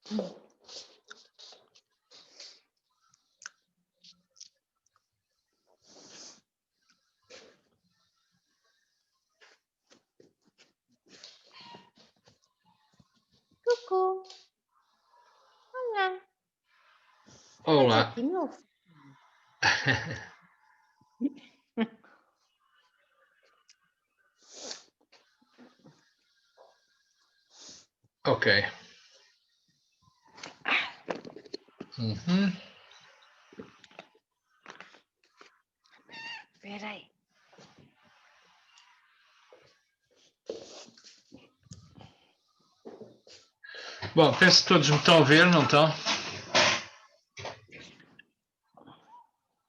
Cucu. Olá. Olá. Aqui, meu filho. Ok. Uhum. Espera aí. Bom, penso que todos me estão a ver, não estão?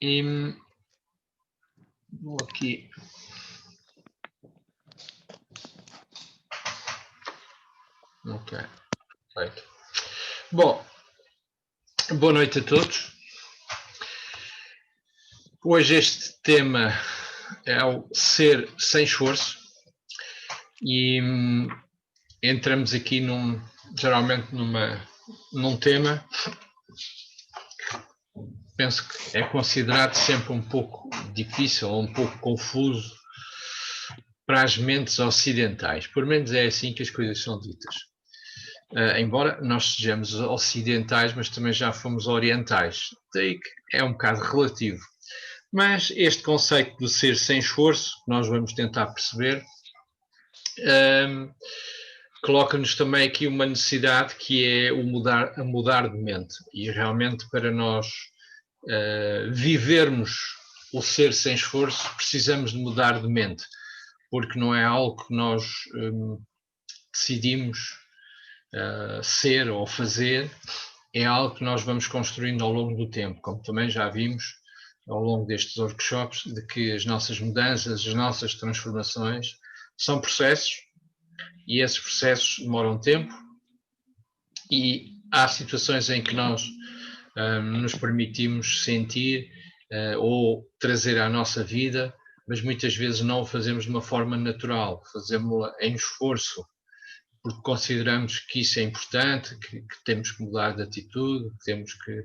E vou aqui. Ok, perfeito. Bom, boa noite a todos. Hoje este tema é o ser sem esforço e entramos aqui geralmente num tema que penso que é considerado sempre um pouco difícil ou um pouco confuso para as mentes ocidentais. Por menos é assim que as coisas são ditas. Embora nós sejamos ocidentais, mas também já fomos orientais. Daí que é um bocado relativo. Mas este conceito do ser sem esforço, nós vamos tentar perceber, coloca-nos também aqui uma necessidade que é a mudar de mente. E realmente para nós vivermos o ser sem esforço, precisamos de mudar de mente, porque não é algo que nós decidimos ser ou fazer, é algo que nós vamos construindo ao longo do tempo, como também já vimos ao longo destes workshops, de que as nossas mudanças, as nossas transformações são processos e esses processos demoram tempo e há situações em que nós nos permitimos sentir ou trazer à nossa vida, mas muitas vezes não o fazemos de uma forma natural, fazemos-la em esforço, porque consideramos que isso é importante, que temos que mudar de atitude, que temos que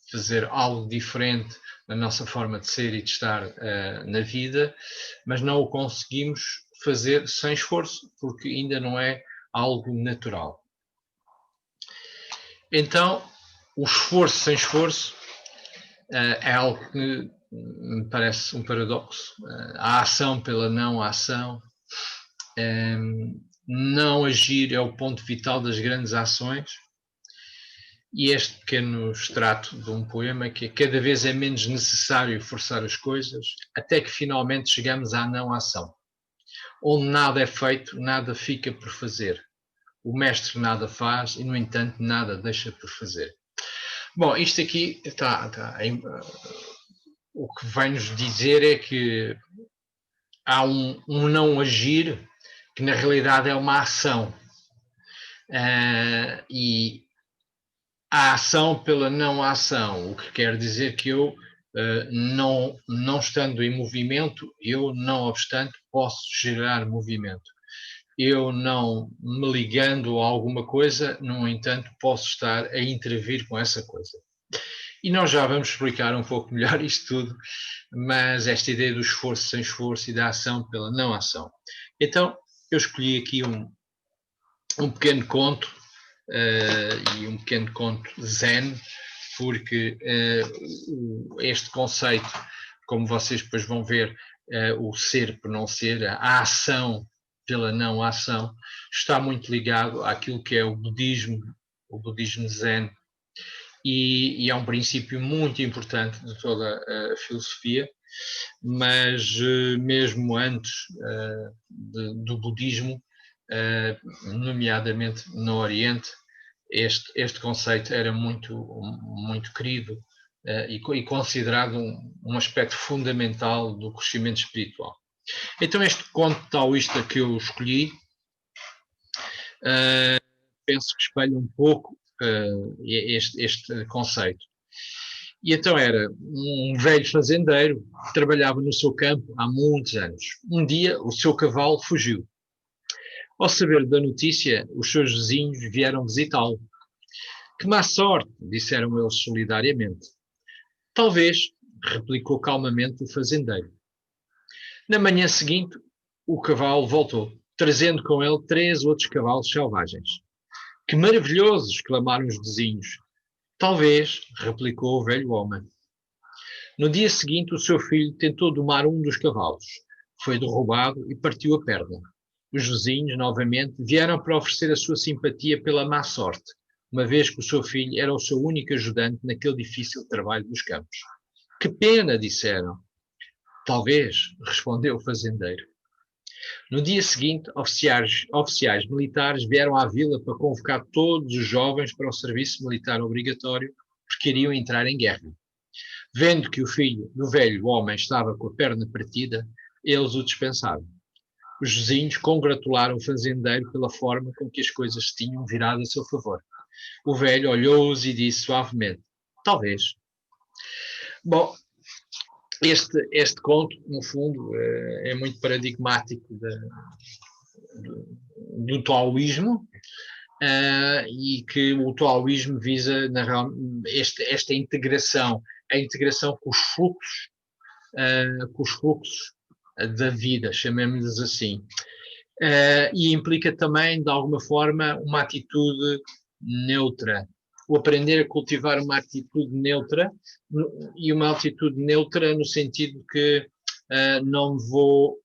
fazer algo diferente na nossa forma de ser e de estar na vida, mas não o conseguimos fazer sem esforço, porque ainda não é algo natural. Então, o esforço sem esforço é algo que me parece um paradoxo. A ação pela não ação. Não agir é o ponto vital das grandes ações. E este pequeno extrato de um poema que cada vez é menos necessário forçar as coisas, até que finalmente chegamos à não ação. Onde nada é feito, nada fica por fazer. O mestre nada faz e, no entanto, nada deixa por fazer. Bom, isto aqui o que vai nos dizer é que há um não agir que na realidade é uma ação. E a ação pela não ação, o que quer dizer que eu, não estando em movimento, eu, não obstante, posso gerar movimento. Eu não me ligando a alguma coisa, no entanto, posso estar a intervir com essa coisa. E nós já vamos explicar um pouco melhor isto tudo, mas esta ideia do esforço sem esforço e da ação pela não ação. Então, eu escolhi aqui um pequeno conto, e um pequeno conto zen, porque este conceito, como vocês depois vão ver, o ser por não ser, a ação pela não ação, está muito ligado àquilo que é o budismo zen, e é um princípio muito importante de toda a filosofia, mas mesmo antes do budismo, nomeadamente no Oriente, este conceito era muito querido e considerado um aspecto fundamental do crescimento espiritual. Então este conto taoísta que eu escolhi, penso que espelha um pouco este conceito. E então era um velho fazendeiro que trabalhava no seu campo há muitos anos. Um dia o seu cavalo fugiu. Ao saber da notícia, os seus vizinhos vieram visitá-lo. Que má sorte, disseram eles solidariamente. Talvez, replicou calmamente o fazendeiro. Na manhã seguinte, o cavalo voltou, trazendo com ele 3 outros cavalos selvagens. Que maravilhoso! Exclamaram os vizinhos. Talvez, replicou o velho homem. No dia seguinte, o seu filho tentou domar um dos cavalos. Foi derrubado e partiu a perna. Os vizinhos, novamente, vieram para oferecer a sua simpatia pela má sorte, uma vez que o seu filho era o seu único ajudante naquele difícil trabalho dos campos. Que pena, disseram. Talvez, respondeu o fazendeiro. No dia seguinte, oficiais militares vieram à vila para convocar todos os jovens para o serviço militar obrigatório, porque iriam entrar em guerra. Vendo que o filho do velho homem estava com a perna partida, eles o dispensaram. Os vizinhos congratularam o fazendeiro pela forma com que as coisas se tinham virado a seu favor. O velho olhou-os e disse suavemente: talvez. Bom, este conto, no fundo, é muito paradigmático do taoísmo, e que o taoísmo visa esta integração, a integração com os fluxos da vida, chamemos-lhes assim. E implica também, de alguma forma, uma atitude neutra. O aprender a cultivar uma atitude neutra, e uma atitude neutra no sentido que não me vou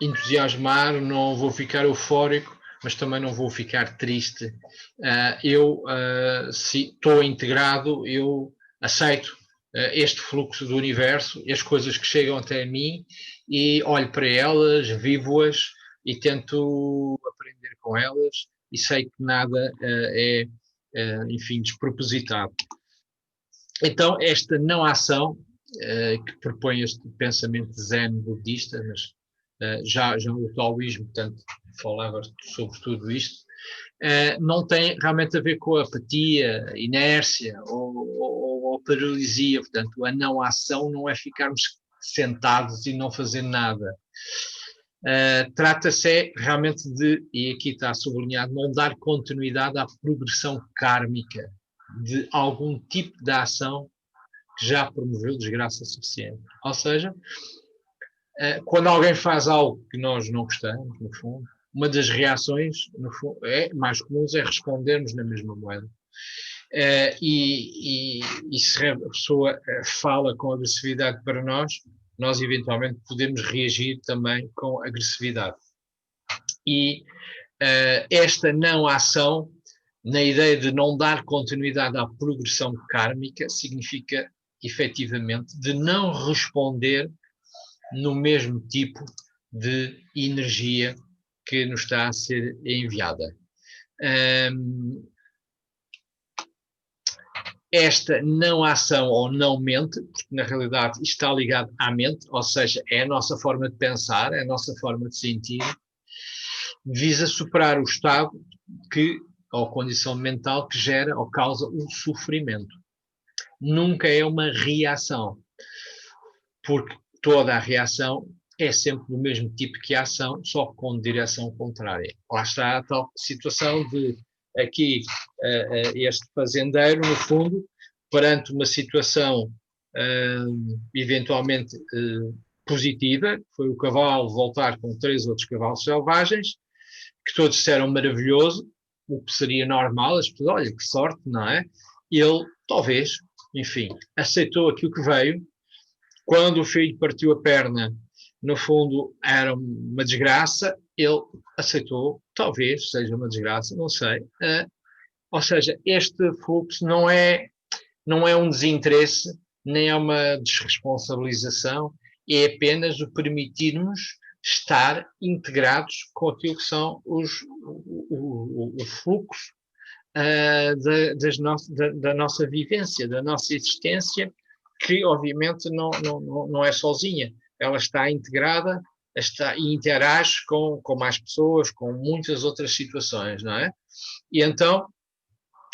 entusiasmar, não vou ficar eufórico, mas também não vou ficar triste. Se estou integrado, eu aceito este fluxo do universo, as coisas que chegam até mim, e olho para elas, vivo-as e tento aprender com elas, e sei que nada enfim, despropositado. Então, esta não ação, que propõe este pensamento zen budista, mas já o taoísmo, portanto, falava sobre tudo isto, não tem realmente a ver com a apatia, inércia ou paralisia. Portanto, a não ação não é ficarmos sentados e não fazer nada. Trata-se realmente de, e aqui está sublinhado, não dar continuidade à progressão kármica de algum tipo de ação que já promoveu desgraça suficiente. Ou seja, quando alguém faz algo que nós não gostamos, no fundo, uma das reações mais comuns é respondermos na mesma moeda. E se a pessoa fala com agressividade para nós eventualmente podemos reagir também com agressividade. E esta não ação, na ideia de não dar continuidade à progressão kármica, significa efetivamente de não responder no mesmo tipo de energia que nos está a ser enviada. Esta não ação ou não mente, porque na realidade está ligado à mente, ou seja, é a nossa forma de pensar, é a nossa forma de sentir, visa superar o estado ou condição mental que gera ou causa o sofrimento. Nunca é uma reação, porque toda a reação é sempre do mesmo tipo que a ação, só com direção contrária. Lá está a tal situação de aqui este fazendeiro, no fundo, perante uma situação eventualmente positiva, foi o cavalo voltar com 3 outros cavalos selvagens, que todos disseram maravilhoso, o que seria normal, as pessoas, olha, que sorte, não é? Ele, talvez, enfim, aceitou aquilo que veio. Quando o filho partiu a perna, no fundo era uma desgraça, ele aceitou, talvez seja uma desgraça, não sei. Ou seja, este fluxo não é um desinteresse, nem é uma desresponsabilização, é apenas o permitirmos estar integrados com aquilo que são o fluxo da nossa vivência, da nossa existência, que obviamente não é sozinha, ela está integrada, e interage com mais pessoas, com muitas outras situações, não é? E então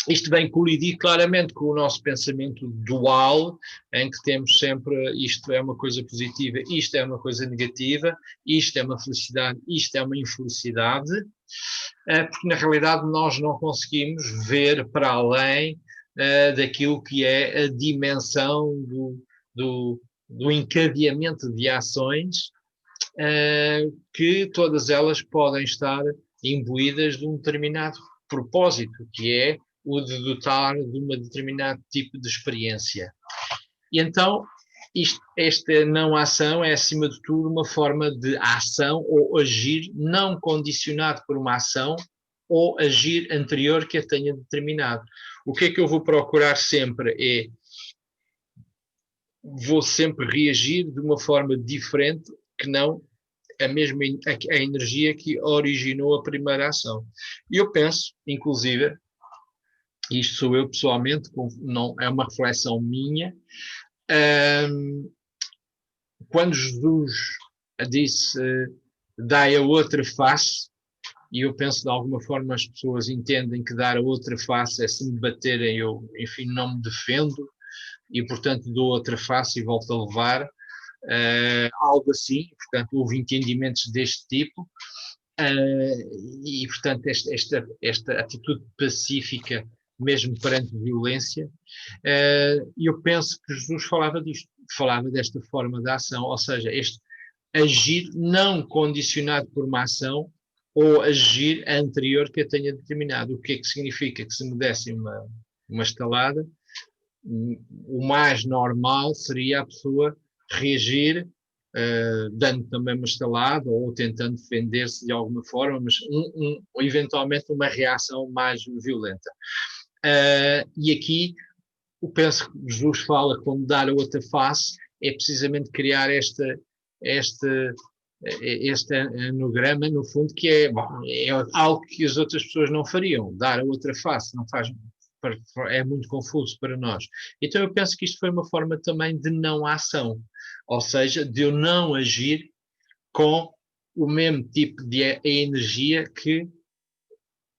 Isto vem colidir claramente com o nosso pensamento dual, em que temos sempre isto é uma coisa positiva, isto é uma coisa negativa, isto é uma felicidade, isto é uma infelicidade, porque na realidade nós não conseguimos ver para além daquilo que é a dimensão do encadeamento de ações, que todas elas podem estar imbuídas de um determinado propósito, que é o de dotar de um determinado tipo de experiência. E então, esta não ação é, acima de tudo, uma forma de ação ou agir não condicionado por uma ação ou agir anterior que a tenha determinado. O que é que eu vou procurar sempre é, vou sempre reagir de uma forma diferente que não a mesma a energia que originou a primeira ação. E eu penso, inclusive, isto sou eu pessoalmente, não é uma reflexão minha, quando Jesus disse dai a outra face, e eu penso de alguma forma as pessoas entendem que dar a outra face é se me baterem, eu, enfim, não me defendo, e portanto dou outra face e volto a levar, algo assim, portanto houve entendimentos deste tipo, e portanto esta atitude pacífica, mesmo perante violência, e eu penso que Jesus falava disto, falava desta forma de ação, ou seja, este agir não condicionado por uma ação ou agir anterior que a tenha determinado. O que é que significa? Que se me dessem uma estalada, o mais normal seria a pessoa reagir dando também uma estalada ou tentando defender-se de alguma forma, mas eventualmente uma reação mais violenta. E aqui eu penso que Jesus fala como dar a outra face, é precisamente criar este anograma, no fundo, que é algo que as outras pessoas não fariam, dar a outra face, não faz, é muito confuso para nós. Então eu penso que isto foi uma forma também de não ação, ou seja, de eu não agir com o mesmo tipo de energia que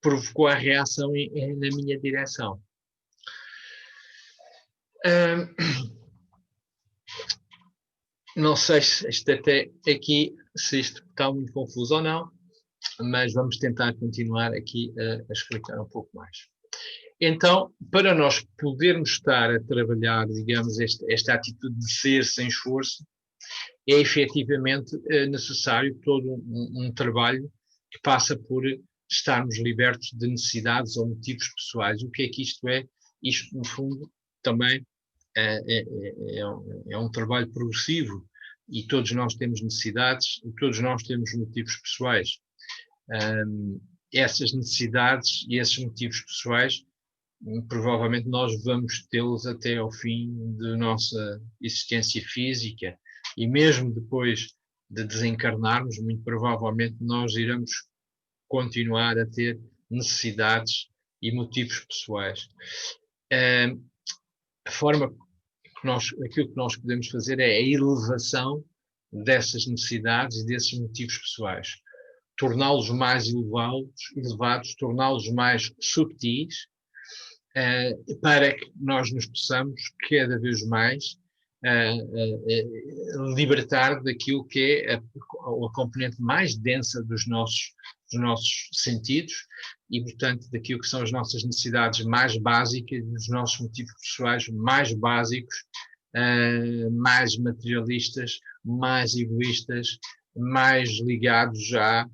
provocou a reação na minha direção. Não sei se isto até aqui, se isto está muito confuso ou não, mas vamos tentar continuar aqui a explicar um pouco mais. Então, para nós podermos estar a trabalhar, digamos, esta atitude de ser sem esforço, é efetivamente necessário todo um trabalho que passa por estarmos libertos de necessidades ou motivos pessoais. O que é que isto é? Isto, no fundo, também é um trabalho progressivo e todos nós temos necessidades e todos nós temos motivos pessoais. Essas necessidades e esses motivos pessoais, provavelmente nós vamos tê-los até ao fim da nossa existência física e mesmo depois de desencarnarmos, muito provavelmente nós iremos continuar a ter necessidades e motivos pessoais. A forma aquilo que nós podemos fazer é a elevação dessas necessidades e desses motivos pessoais. Torná-los mais elevados, torná-los mais subtis, para que nós nos possamos cada vez mais libertar daquilo que é a componente mais densa dos nossos sentidos e, portanto, daquilo que são as nossas necessidades mais básicas, dos nossos motivos pessoais mais básicos, mais materialistas, mais egoístas, mais ligados à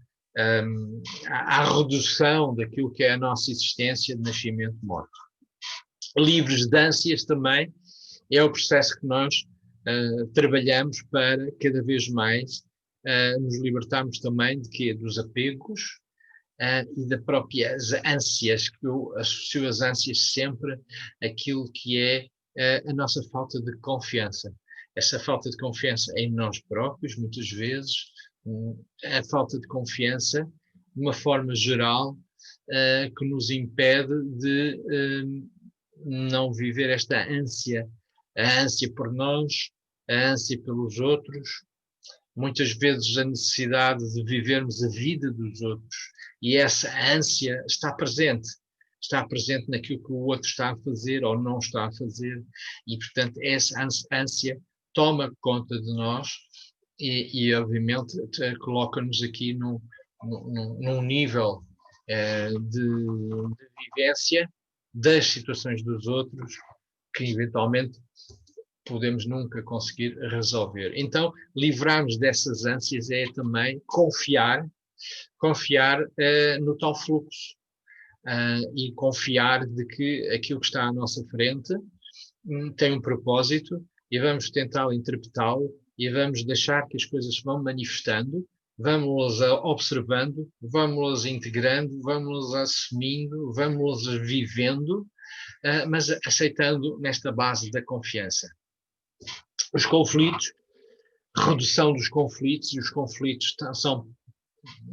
redução daquilo que é a nossa existência de nascimento e morte. Livres de ânsias também é o processo que nós trabalhamos para cada vez mais nos libertarmos também de quê? Dos apegos e das próprias ânsias, que eu associo as ânsias sempre àquilo que é a nossa falta de confiança. Essa falta de confiança em nós próprios, muitas vezes, a falta de confiança, de uma forma geral, que nos impede de não viver esta ânsia, a ânsia por nós, a ânsia pelos outros, muitas vezes a necessidade de vivermos a vida dos outros, e essa ânsia está presente está presente naquilo que o outro está a fazer ou não está a fazer, e, portanto, essa ânsia toma conta de nós e obviamente, coloca-nos aqui num nível de vivência das situações dos outros que, eventualmente, podemos nunca conseguir resolver. Então, livrar-nos dessas ânsias é também confiar no tal fluxo e confiar de que aquilo que está à nossa frente tem um propósito e vamos tentar interpretá-lo e vamos deixar que as coisas se vão manifestando, vamos-las observando, vamos-las integrando, vamos-las assumindo, vamos-las vivendo, mas aceitando nesta base da confiança. Os conflitos, redução dos conflitos, e os conflitos são,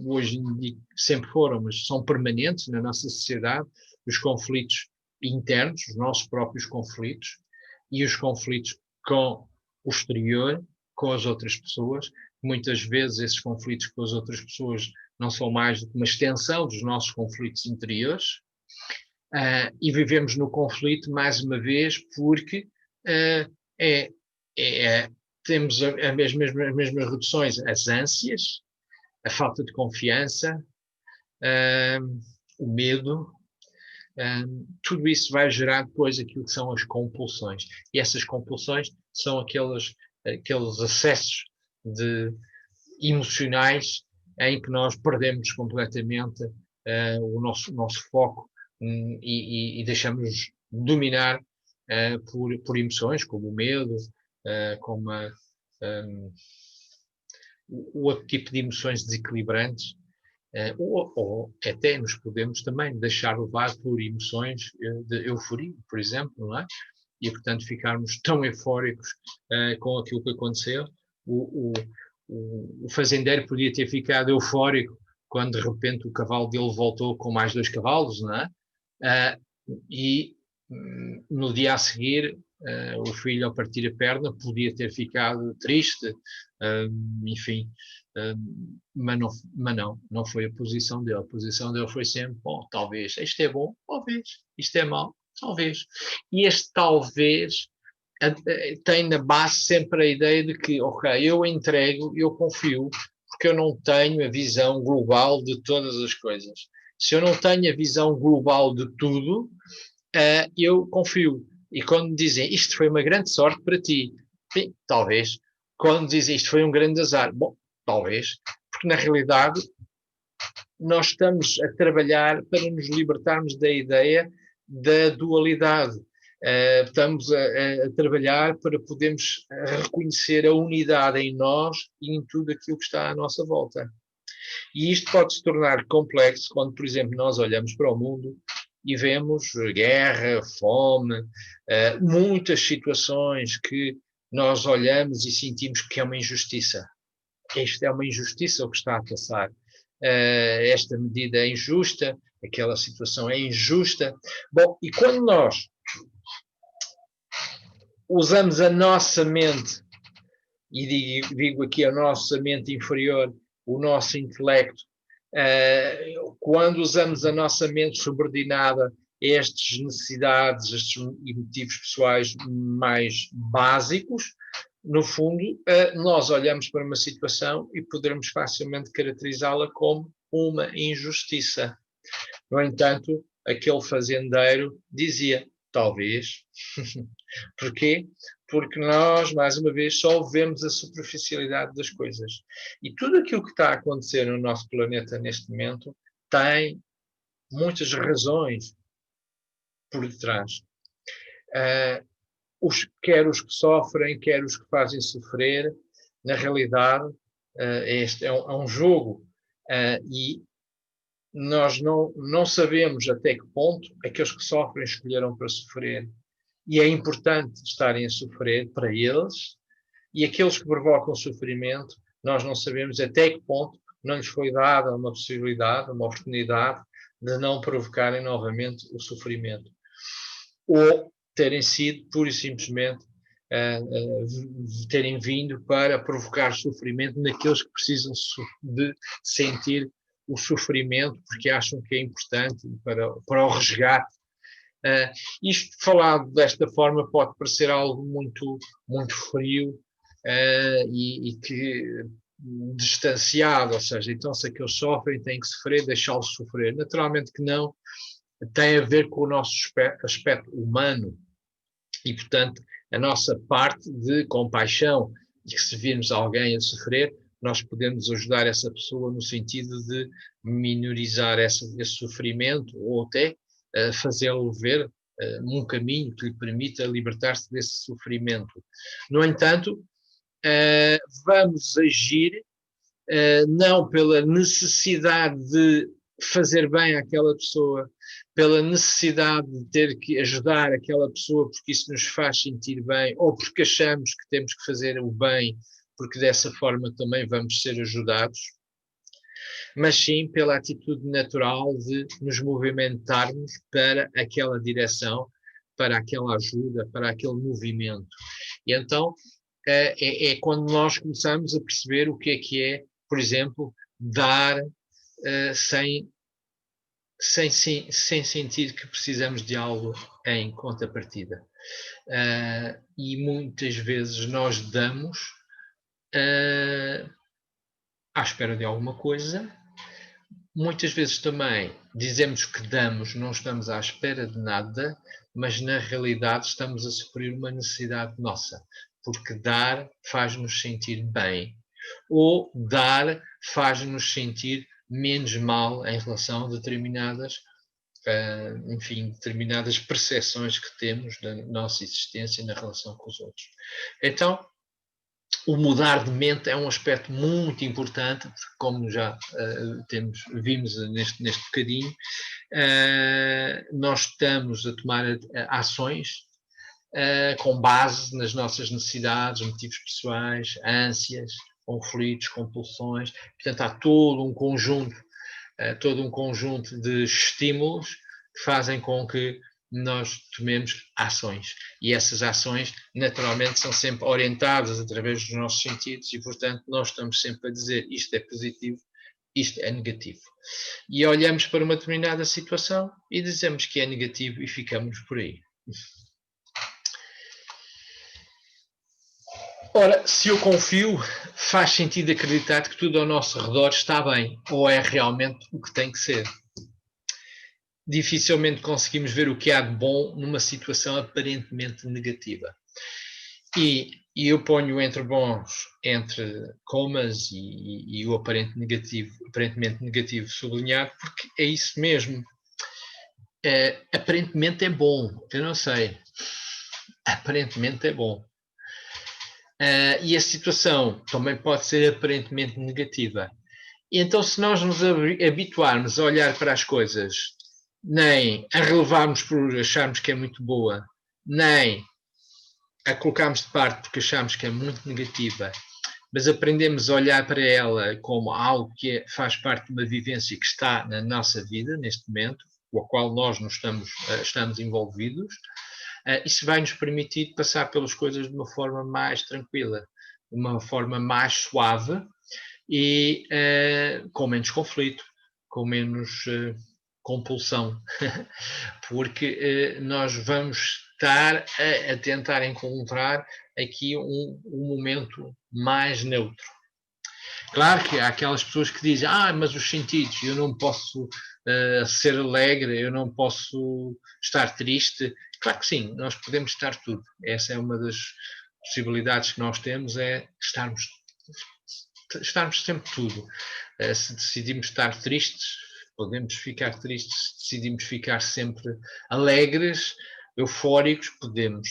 hoje em dia, sempre foram, mas são permanentes na nossa sociedade, os conflitos internos, os nossos próprios conflitos, e os conflitos com o exterior, com as outras pessoas. Muitas vezes esses conflitos com as outras pessoas não são mais do que uma extensão dos nossos conflitos interiores, e vivemos no conflito, mais uma vez, porque temos as mesmas reduções, as ânsias, a falta de confiança, o medo, tudo isso vai gerar depois aquilo que são as compulsões. E essas compulsões são aqueles acessos emocionais em que nós perdemos completamente o nosso foco e deixamos dominar por emoções como o medo, como o outro tipo de emoções desequilibrantes, ou até nos podemos também deixar levar por emoções de euforia, por exemplo, não é? E, portanto, ficarmos tão eufóricos com aquilo que aconteceu. O fazendeiro podia ter ficado eufórico quando, de repente, o cavalo dele voltou com mais 2 cavalos, não é? E no dia a seguir, o filho, ao partir a perna, podia ter ficado triste, enfim, mas não foi a posição dele. A posição dele foi sempre, bom, talvez isto é bom, talvez isto é mau, talvez. E este talvez tem na base sempre a ideia de que, ok, eu entrego, eu confio, porque eu não tenho a visão global de todas as coisas. Se eu não tenho a visão global de tudo, eu confio. E quando dizem, isto foi uma grande sorte para ti, sim, talvez. Quando dizem, isto foi um grande azar, bom, talvez. Porque, na realidade, nós estamos a trabalhar para nos libertarmos da ideia da dualidade. Estamos a trabalhar para podermos reconhecer a unidade em nós e em tudo aquilo que está à nossa volta. E isto pode se tornar complexo quando, por exemplo, nós olhamos para o mundo e vemos guerra, fome, muitas situações que nós olhamos e sentimos que é uma injustiça. Isto é uma injustiça o que está a passar. Esta medida é injusta, aquela situação é injusta. Bom, e quando nós usamos a nossa mente, e digo aqui a nossa mente inferior, o nosso intelecto, quando usamos a nossa mente subordinada a estas necessidades, estes motivos pessoais mais básicos, no fundo, nós olhamos para uma situação e poderemos facilmente caracterizá-la como uma injustiça. No entanto, aquele fazendeiro dizia, talvez. Porquê? Porque nós, mais uma vez, só vemos a superficialidade das coisas. E tudo aquilo que está a acontecer no nosso planeta neste momento tem muitas razões por detrás. Quer os que sofrem, quer os que fazem sofrer, na realidade, este é um jogo e nós não sabemos até que ponto aqueles que sofrem escolheram para sofrer. E é importante estarem a sofrer para eles, e aqueles que provocam sofrimento, nós não sabemos até que ponto não lhes foi dada uma possibilidade, uma oportunidade de não provocarem novamente o sofrimento. Ou terem sido, pura e simplesmente, terem vindo para provocar sofrimento naqueles que precisam de sentir o sofrimento porque acham que é importante para o resgate. Isto falado desta forma pode parecer algo muito, muito frio e que distanciado, ou seja, então se aqueles sofrem, têm que sofrer, deixá-los sofrer. Naturalmente que não, tem a ver com o nosso aspecto humano e, portanto, a nossa parte de compaixão, e que se virmos alguém a sofrer, nós podemos ajudar essa pessoa no sentido de minorizar esse sofrimento ou até fazê-lo ver um caminho que lhe permita libertar-se desse sofrimento. No entanto, vamos agir não pela necessidade de fazer bem àquela pessoa, pela necessidade de ter que ajudar aquela pessoa porque isso nos faz sentir bem, ou porque achamos que temos que fazer o bem, porque dessa forma também vamos ser ajudados, mas sim pela atitude natural de nos movimentarmos para aquela direção, para aquela ajuda, para aquele movimento. E então é quando nós começamos a perceber o que é, por exemplo, dar sem sentir que precisamos de algo em contrapartida. E muitas vezes nós damos à espera de alguma coisa. Muitas vezes também dizemos que damos, não estamos à espera de nada, mas na realidade estamos a suprir uma necessidade nossa, porque dar faz-nos sentir bem, ou dar faz-nos sentir menos mal em relação a determinadas, determinadas percepções que temos da nossa existência na relação com os outros. Então, o mudar de mente é um aspecto muito importante, porque como já vimos neste bocadinho, nós estamos a tomar ações com base nas nossas necessidades, motivos pessoais, ânsias, conflitos, compulsões. Portanto, há todo um conjunto de estímulos que fazem com que nós tomemos ações. E essas ações, naturalmente, são sempre orientadas através dos nossos sentidos e, portanto, nós estamos sempre a dizer isto é positivo, isto é negativo. E olhamos para uma determinada situação e dizemos que é negativo e ficamos por aí. Ora, se eu confio, faz sentido acreditar que tudo ao nosso redor está bem, ou é realmente o que tem que ser. Dificilmente conseguimos ver o que há de bom numa situação aparentemente negativa. E eu ponho entre bons, entre comas e o aparentemente negativo sublinhado, porque é isso mesmo. Aparentemente é bom, eu não sei. Aparentemente é bom. E a situação também pode ser aparentemente negativa. E então, se nós nos habituarmos a olhar para as coisas, nem a relevarmos por acharmos que é muito boa, nem a colocarmos de parte porque achamos que é muito negativa, mas aprendemos a olhar para ela como algo que faz parte de uma vivência que está na nossa vida, neste momento, com a qual nós nos estamos envolvidos, isso vai nos permitir passar pelas coisas de uma forma mais tranquila, de uma forma mais suave e com menos conflito, com menos compulsão, porque nós vamos estar a tentar encontrar aqui um momento mais neutro. Claro que há aquelas pessoas que dizem, mas os sentidos, eu não posso ser alegre, eu não posso estar triste. Claro que sim, nós podemos estar tudo. Essa é uma das possibilidades que nós temos, é estarmos sempre tudo. Se decidimos estar tristes, podemos ficar tristes. Se decidimos ficar sempre alegres, eufóricos, podemos.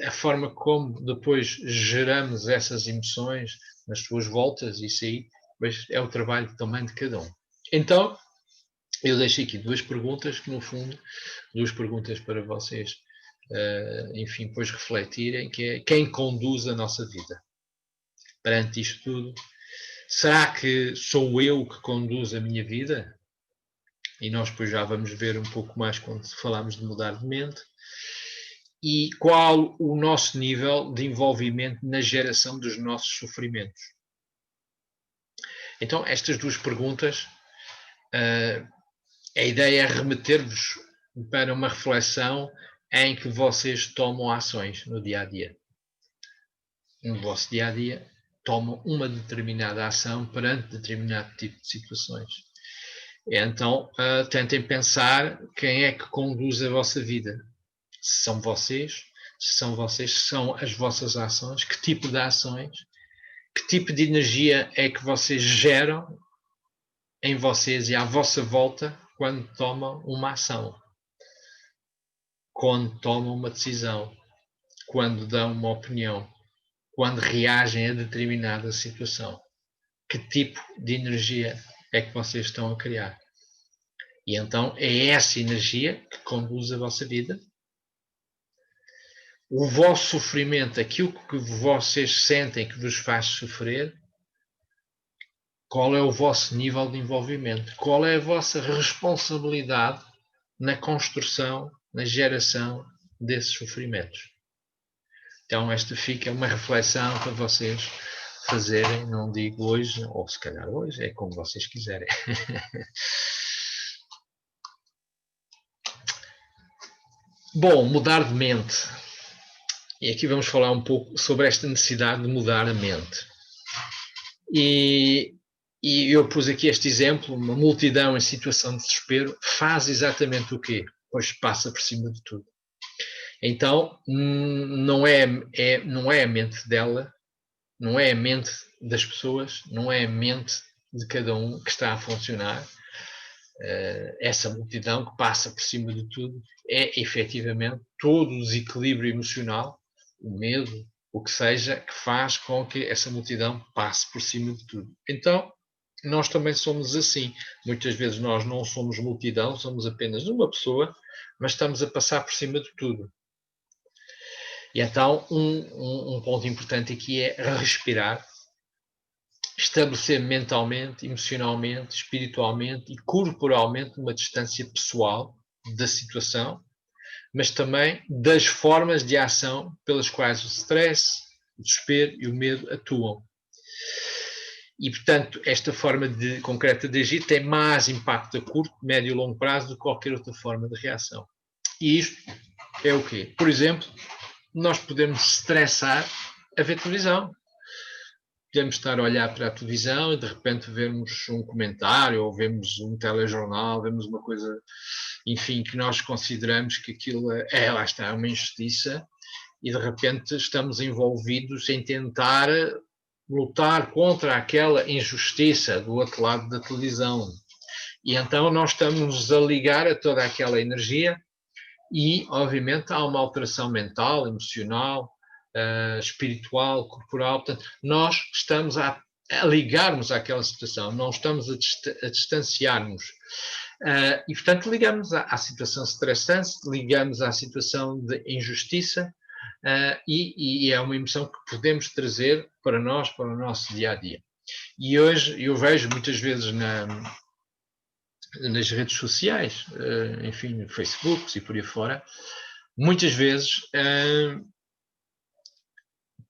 A forma como depois geramos essas emoções nas suas voltas, isso aí, mas é o trabalho também de cada um. Então, eu deixo aqui duas perguntas, que no fundo, duas perguntas para vocês, enfim, depois refletirem, que é quem conduz a nossa vida? Perante isto tudo, será que sou eu que conduzo a minha vida? E nós depois já vamos ver um pouco mais quando falamos de mudar de mente. E qual o nosso nível de envolvimento na geração dos nossos sofrimentos? Então, estas duas perguntas a ideia é remeter-vos para uma reflexão em que vocês tomam ações no dia a dia. No vosso dia a dia, tomam uma determinada ação perante determinado tipo de situações. Então, tentem pensar quem é que conduz a vossa vida. Se são vocês, se são as vossas ações, que tipo de ações, que tipo de energia é que vocês geram em vocês e à vossa volta quando tomam uma ação, quando tomam uma decisão, quando dão uma opinião, quando reagem a determinada situação. Que tipo de energia é que vocês estão a criar? E então é essa energia que conduz a vossa vida. O vosso sofrimento, aquilo que vocês sentem que vos faz sofrer, qual é o vosso nível de envolvimento? Qual é a vossa responsabilidade na construção, na geração desses sofrimentos? Então esta fica uma reflexão para vocês fazerem, não digo hoje, ou se calhar hoje, é como vocês quiserem. Bom, mudar de mente. E aqui vamos falar um pouco sobre esta necessidade de mudar a mente. E eu pus aqui este exemplo, uma multidão em situação de desespero faz exatamente o quê? Pois passa por cima de tudo. Então, não é a mente dela, não é a mente das pessoas, não é a mente de cada um que está a funcionar. Essa multidão que passa por cima de tudo é efetivamente todo o desequilíbrio emocional, o medo, o que seja, que faz com que essa multidão passe por cima de tudo. Então, nós também somos assim. Muitas vezes nós não somos multidão, somos apenas uma pessoa, mas estamos a passar por cima de tudo. E então, um ponto importante aqui é respirar, estabelecer mentalmente, emocionalmente, espiritualmente e corporalmente uma distância pessoal da situação, mas também das formas de ação pelas quais o stress, o desespero e o medo atuam. E, portanto, esta forma concreta de agir tem mais impacto a curto, médio e longo prazo do que qualquer outra forma de reação. E isto é o quê? Por exemplo, nós podemos estressar a ver televisão. Podemos estar a olhar para a televisão e de repente vemos um comentário ou vemos um telejornal, vemos uma coisa, enfim, que nós consideramos que aquilo lá está, uma injustiça, e de repente estamos envolvidos em tentar lutar contra aquela injustiça do outro lado da televisão. E então nós estamos a ligar a toda aquela energia e, obviamente, há uma alteração mental, emocional, espiritual, corporal. Portanto, nós estamos a ligarmos àquela situação, não estamos a distanciarmos. E, portanto, ligamos à situação estressante, ligamos à situação de injustiça, e é uma emoção que podemos trazer para nós, para o nosso dia a dia. E hoje eu vejo muitas vezes nas redes sociais, enfim, no Facebook e por aí fora, muitas vezes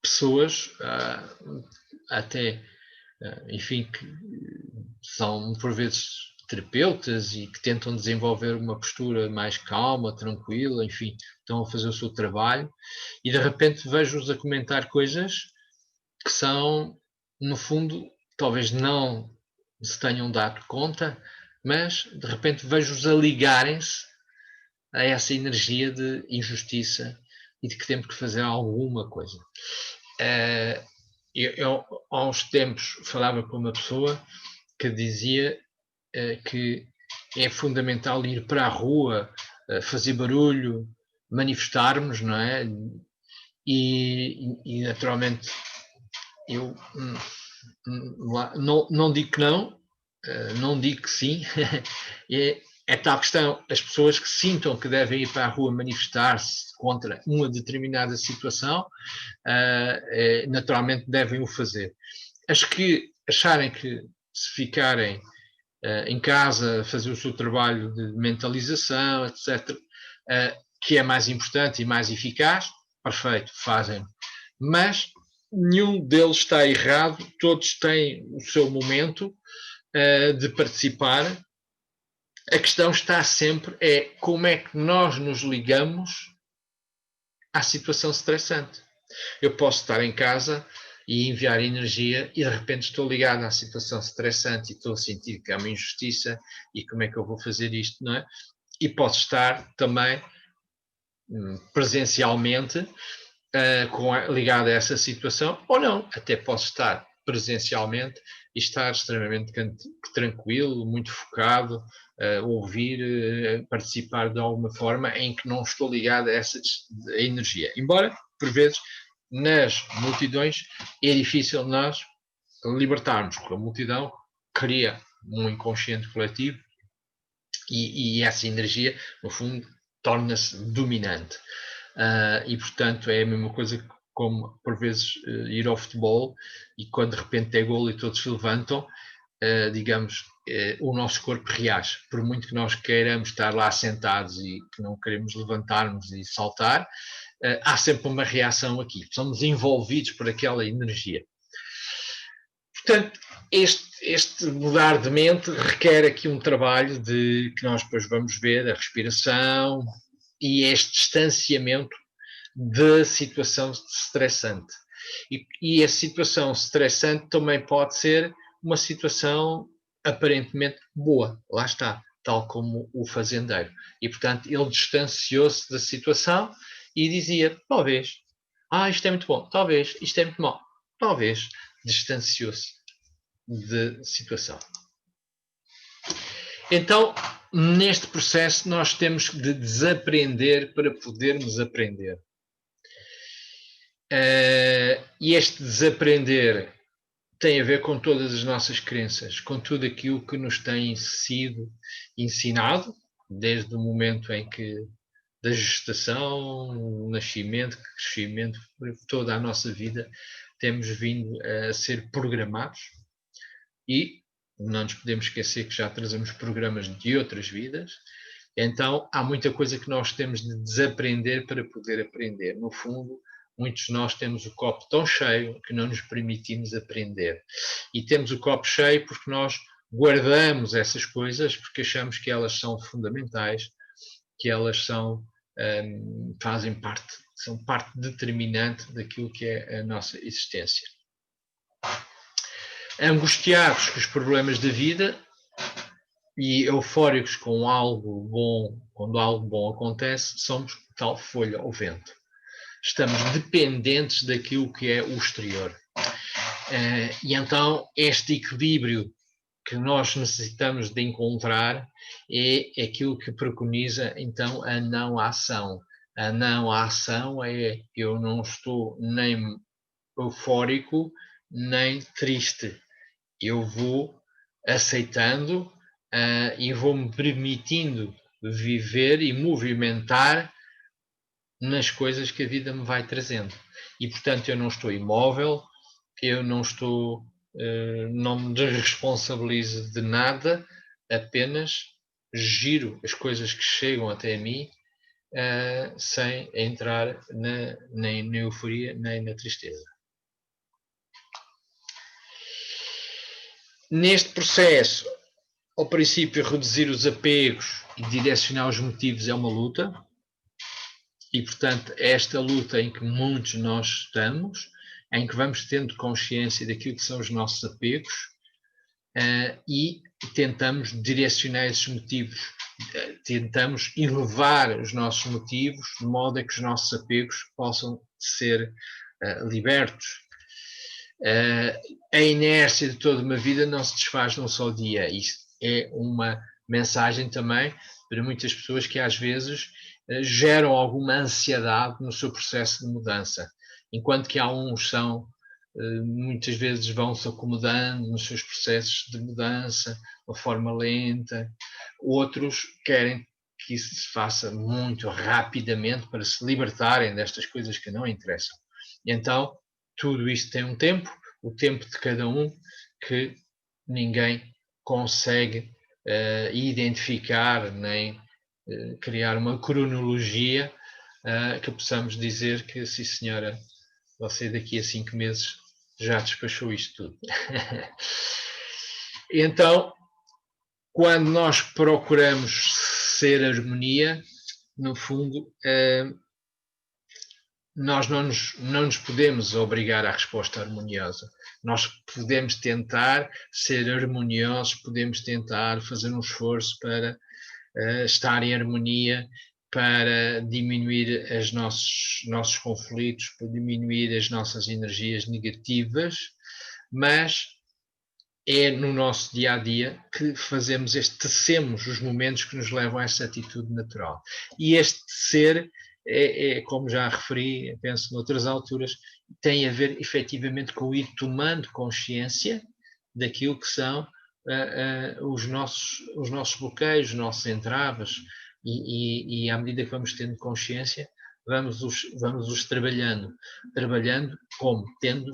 pessoas, até, enfim, que são por vezes terapeutas e que tentam desenvolver uma postura mais calma, tranquila, enfim, estão a fazer o seu trabalho e de repente vejo-os a comentar coisas que são, no fundo, talvez não se tenham dado conta, mas de repente vejo-os a ligarem-se a essa energia de injustiça e de que temos que fazer alguma coisa. Eu há uns tempos falava com uma pessoa que dizia que é fundamental ir para a rua, fazer barulho, manifestarmos, não é? E naturalmente eu não digo que não, não digo que sim. É tal questão, as pessoas que sintam que devem ir para a rua manifestar-se contra uma determinada situação, naturalmente devem o fazer. As que acharem que se ficarem em casa, fazer o seu trabalho de mentalização, etc., que é mais importante e mais eficaz, perfeito, fazem. Mas nenhum deles está errado, todos têm o seu momento de participar A questão está sempre é como é que nós nos ligamos à situação estressante. Eu posso estar em casa e enviar energia e de repente estou ligado à situação estressante e estou a sentir que há uma injustiça e como é que eu vou fazer isto, não é? E posso estar também presencialmente ligado a essa situação ou não, até posso estar presencialmente e estar extremamente tranquilo, muito focado, ouvir, participar de alguma forma em que não estou ligado a essa energia. Embora, por vezes, nas multidões é difícil nós libertarmos, porque a multidão cria um inconsciente coletivo e essa energia, no fundo, torna-se dominante. E, portanto, é a mesma coisa como, por vezes, ir ao futebol e quando de repente é golo e todos se levantam, digamos, o nosso corpo reage. Por muito que nós queiramos estar lá sentados e que não queremos levantar-nos e saltar, há sempre uma reação aqui. Somos envolvidos por aquela energia. Portanto, este mudar de mente requer aqui um trabalho de que nós depois vamos ver, a respiração e este distanciamento da situação estressante. E a situação estressante também pode ser uma situação aparentemente boa, lá está, tal como o fazendeiro. E, portanto, ele distanciou-se da situação e dizia, talvez, isto é muito bom, talvez, isto é muito mau, talvez, distanciou-se da situação. Então, neste processo, nós temos de desaprender para podermos aprender. E este desaprender tem a ver com todas as nossas crenças, com tudo aquilo que nos tem sido ensinado, desde o momento em que da gestação, nascimento, crescimento, toda a nossa vida, temos vindo a ser programados e não nos podemos esquecer que já trazemos programas de outras vidas, então há muita coisa que nós temos de desaprender para poder aprender. No fundo, muitos de nós temos o copo tão cheio que não nos permitimos aprender. E temos o copo cheio porque nós guardamos essas coisas porque achamos que elas são fundamentais, que elas fazem parte, são parte determinante daquilo que é a nossa existência. Angustiados com os problemas da vida e eufóricos com algo bom, quando algo bom acontece, somos tal folha ao vento. Estamos dependentes daquilo que é o exterior. E então este equilíbrio que nós necessitamos de encontrar é aquilo que preconiza então a não ação. A não ação é eu não estou nem eufórico nem triste. Eu vou aceitando e vou-me permitindo viver e movimentar nas coisas que a vida me vai trazendo. E, portanto, eu não estou imóvel, eu não estou, não me desresponsabilizo de nada, apenas giro as coisas que chegam até mim sem entrar nem na euforia nem na tristeza. Neste processo, ao princípio, reduzir os apegos e direcionar os motivos é uma luta. E, portanto, esta luta em que muitos de nós estamos, em que vamos tendo consciência daquilo que são os nossos apegos e tentamos direcionar esses motivos, tentamos elevar os nossos motivos de modo a que os nossos apegos possam ser libertos. A inércia de toda uma vida não se desfaz num só dia. Isto é uma mensagem também para muitas pessoas que às vezes geram alguma ansiedade no seu processo de mudança, enquanto que há uns são muitas vezes vão-se acomodando nos seus processos de mudança de uma forma lenta, outros querem que isso se faça muito rapidamente para se libertarem destas coisas que não interessam. E então, tudo isto tem um tempo, o tempo de cada um, que ninguém consegue identificar nem criar uma cronologia que possamos dizer que, sim senhora, você daqui a 5 meses já despachou isto tudo. Então, quando nós procuramos ser harmonia, no fundo, nós não nos podemos obrigar à resposta harmoniosa. Nós podemos tentar ser harmoniosos, podemos tentar fazer um esforço para estar em harmonia, para diminuir os nossos conflitos, para diminuir as nossas energias negativas, mas é no nosso dia a dia que tecemos os momentos que nos levam a essa atitude natural. E este ser como já referi, penso noutras alturas, tem a ver efetivamente com ir tomando consciência daquilo que são os nossos bloqueios, os nossos entraves, e à medida que vamos tendo consciência, vamos os trabalhando como tendo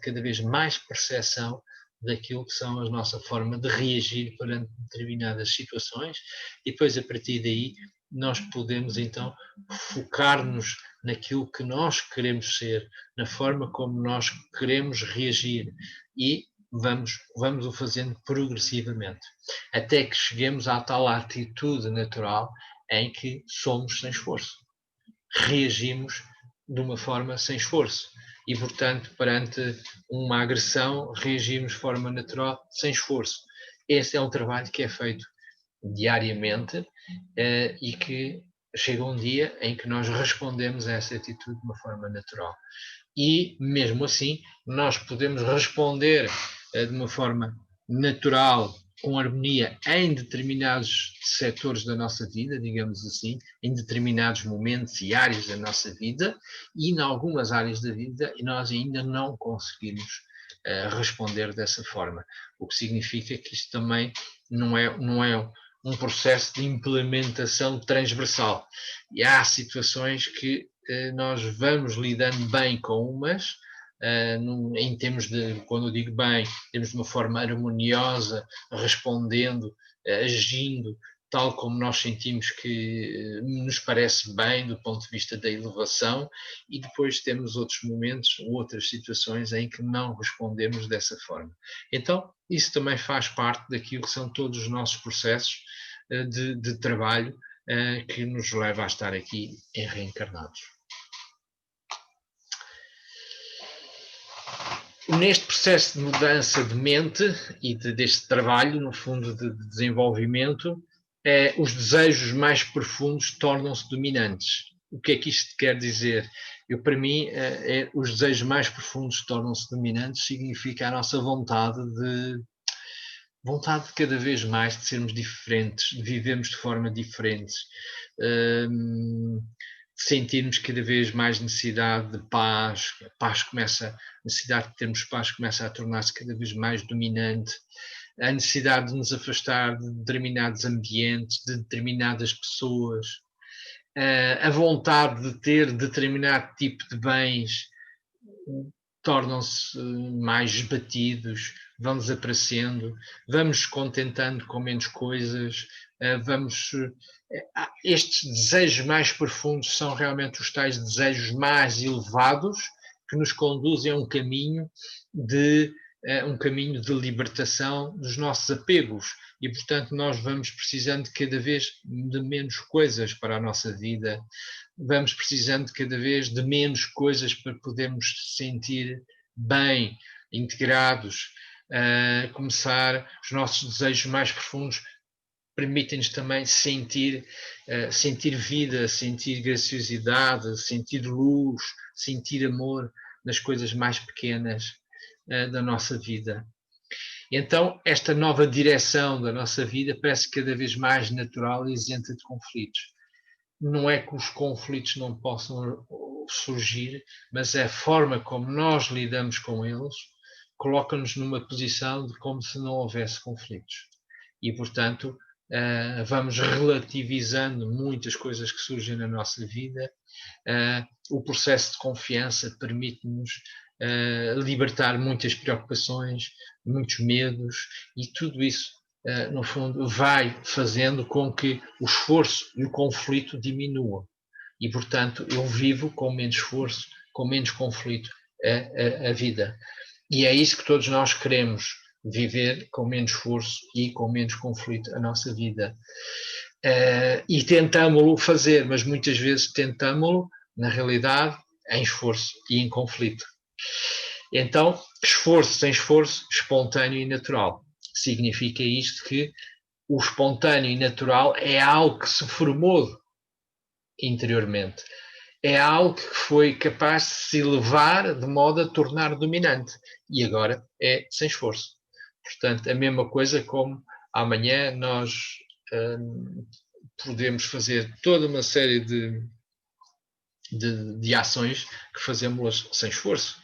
cada vez mais percepção daquilo que são a nossa forma de reagir perante determinadas situações, e depois a partir daí nós podemos então focar-nos naquilo que nós queremos ser, na forma como nós queremos reagir, e vamos o fazendo progressivamente, até que cheguemos à tal atitude natural em que somos sem esforço. Reagimos de uma forma sem esforço. E, portanto, perante uma agressão, reagimos de forma natural, sem esforço. Esse é um trabalho que é feito diariamente e que chega um dia em que nós respondemos a essa atitude de uma forma natural. E, mesmo assim, nós podemos responder de uma forma natural, com harmonia, em determinados setores da nossa vida, digamos assim, em determinados momentos e áreas da nossa vida, e em algumas áreas da vida nós ainda não conseguimos responder dessa forma. O que significa que isto também não é um processo de implementação transversal. E há situações que nós vamos lidando bem com umas, em termos de, quando eu digo bem, temos de uma forma harmoniosa, respondendo, agindo, tal como nós sentimos que nos parece bem do ponto de vista da elevação, e depois temos outros momentos, outras situações em que não respondemos dessa forma. Então, isso também faz parte daquilo que são todos os nossos processos de trabalho que nos leva a estar aqui em reencarnados. Neste processo de mudança de mente e deste trabalho, no fundo, de desenvolvimento, os desejos mais profundos tornam-se dominantes. O que é que isto quer dizer? Para mim, os desejos mais profundos tornam-se dominantes significa a nossa vontade de cada vez mais de sermos diferentes, de vivermos de forma diferente, de sentirmos cada vez mais necessidade de paz. A necessidade de termos paz começa a tornar-se cada vez mais dominante. A necessidade de nos afastar de determinados ambientes, de determinadas pessoas. A vontade de ter determinado tipo de bens tornam-se mais esbatidos, vão desaparecendo, vamos contentando com menos coisas, estes desejos mais profundos são realmente os tais desejos mais elevados que nos conduzem a um caminho de libertação dos nossos apegos, e portanto nós vamos precisando cada vez de menos coisas para a nossa vida, vamos precisando cada vez de menos coisas para podermos sentir bem, integrados, começar os nossos desejos mais profundos permitem-nos também sentir vida, sentir graciosidade, sentir luz, sentir amor nas coisas mais pequenas da nossa vida. Então, esta nova direção da nossa vida parece cada vez mais natural e isenta de conflitos. Não é que os conflitos não possam surgir, mas a forma como nós lidamos com eles coloca-nos numa posição de como se não houvesse conflitos. E, portanto, vamos relativizando muitas coisas que surgem na nossa vida. O processo de confiança permite-nos libertar muitas preocupações, muitos medos, e tudo isso, no fundo, vai fazendo com que o esforço e o conflito diminuam. E, portanto, eu vivo com menos esforço, com menos conflito a vida. E é isso que todos nós queremos, viver com menos esforço e com menos conflito a nossa vida. E tentámo-lo fazer, mas muitas vezes tentámo-lo, na realidade, em esforço e em conflito. Então, esforço sem esforço, espontâneo e natural. Significa isto que o espontâneo e natural é algo que se formou interiormente. É algo que foi capaz de se elevar de modo a tornar dominante. E agora é sem esforço. Portanto, a mesma coisa como amanhã nós podemos fazer toda uma série de ações que fazemos sem esforço.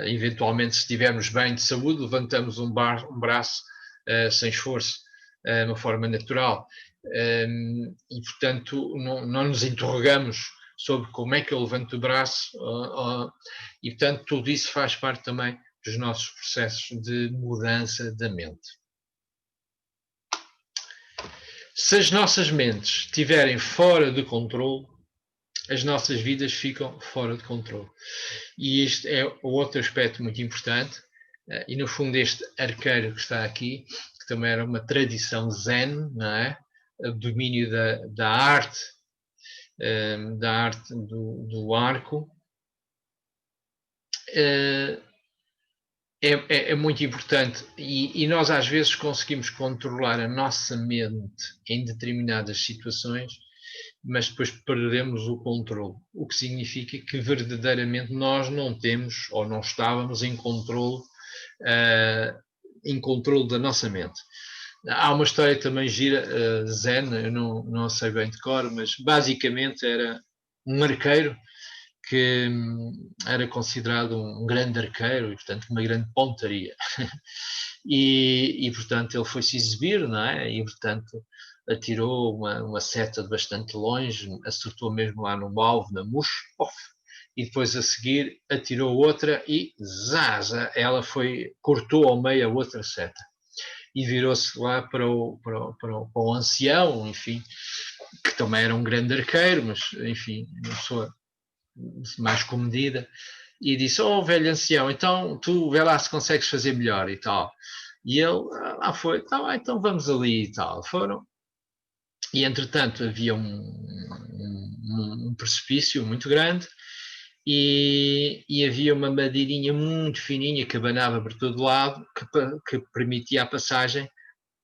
Eventualmente, se estivermos bem de saúde, levantamos um braço sem esforço, de uma forma natural. E, portanto, não nos interrogamos sobre como é que eu levanto o braço, e, portanto, tudo isso faz parte também dos nossos processos de mudança da mente. Se as nossas mentes estiverem fora de controle, as nossas vidas ficam fora de controle. E este é o outro aspecto muito importante, e no fundo este arqueiro que está aqui, que também era uma tradição zen, não é? O domínio da arte do arco, é muito importante, e nós às vezes conseguimos controlar a nossa mente em determinadas situações, mas depois perdemos o controle, o que significa que verdadeiramente nós não temos ou não estávamos em controle da nossa mente. Há uma história também gira, zen, eu não sei bem de cor, mas basicamente era um arqueiro que era considerado um grande arqueiro e, portanto, uma grande pontaria. Portanto, ele foi se exibir, não é? E, portanto, atirou uma seta de bastante longe, acertou mesmo lá no alvo, na mousse, e depois a seguir atirou outra e zaza, ela cortou ao meio a outra seta. E virou-se lá para o ancião, enfim, que também era um grande arqueiro, mas, enfim, uma pessoa mais comedida, e disse: "Oh, velho ancião, então tu vê lá se consegues fazer melhor e tal." E ele lá foi: "Tá bem, então vamos ali e tal." Foram, e entretanto havia um precipício muito grande, e havia uma madeirinha muito fininha que abanava por todo lado, que permitia a passagem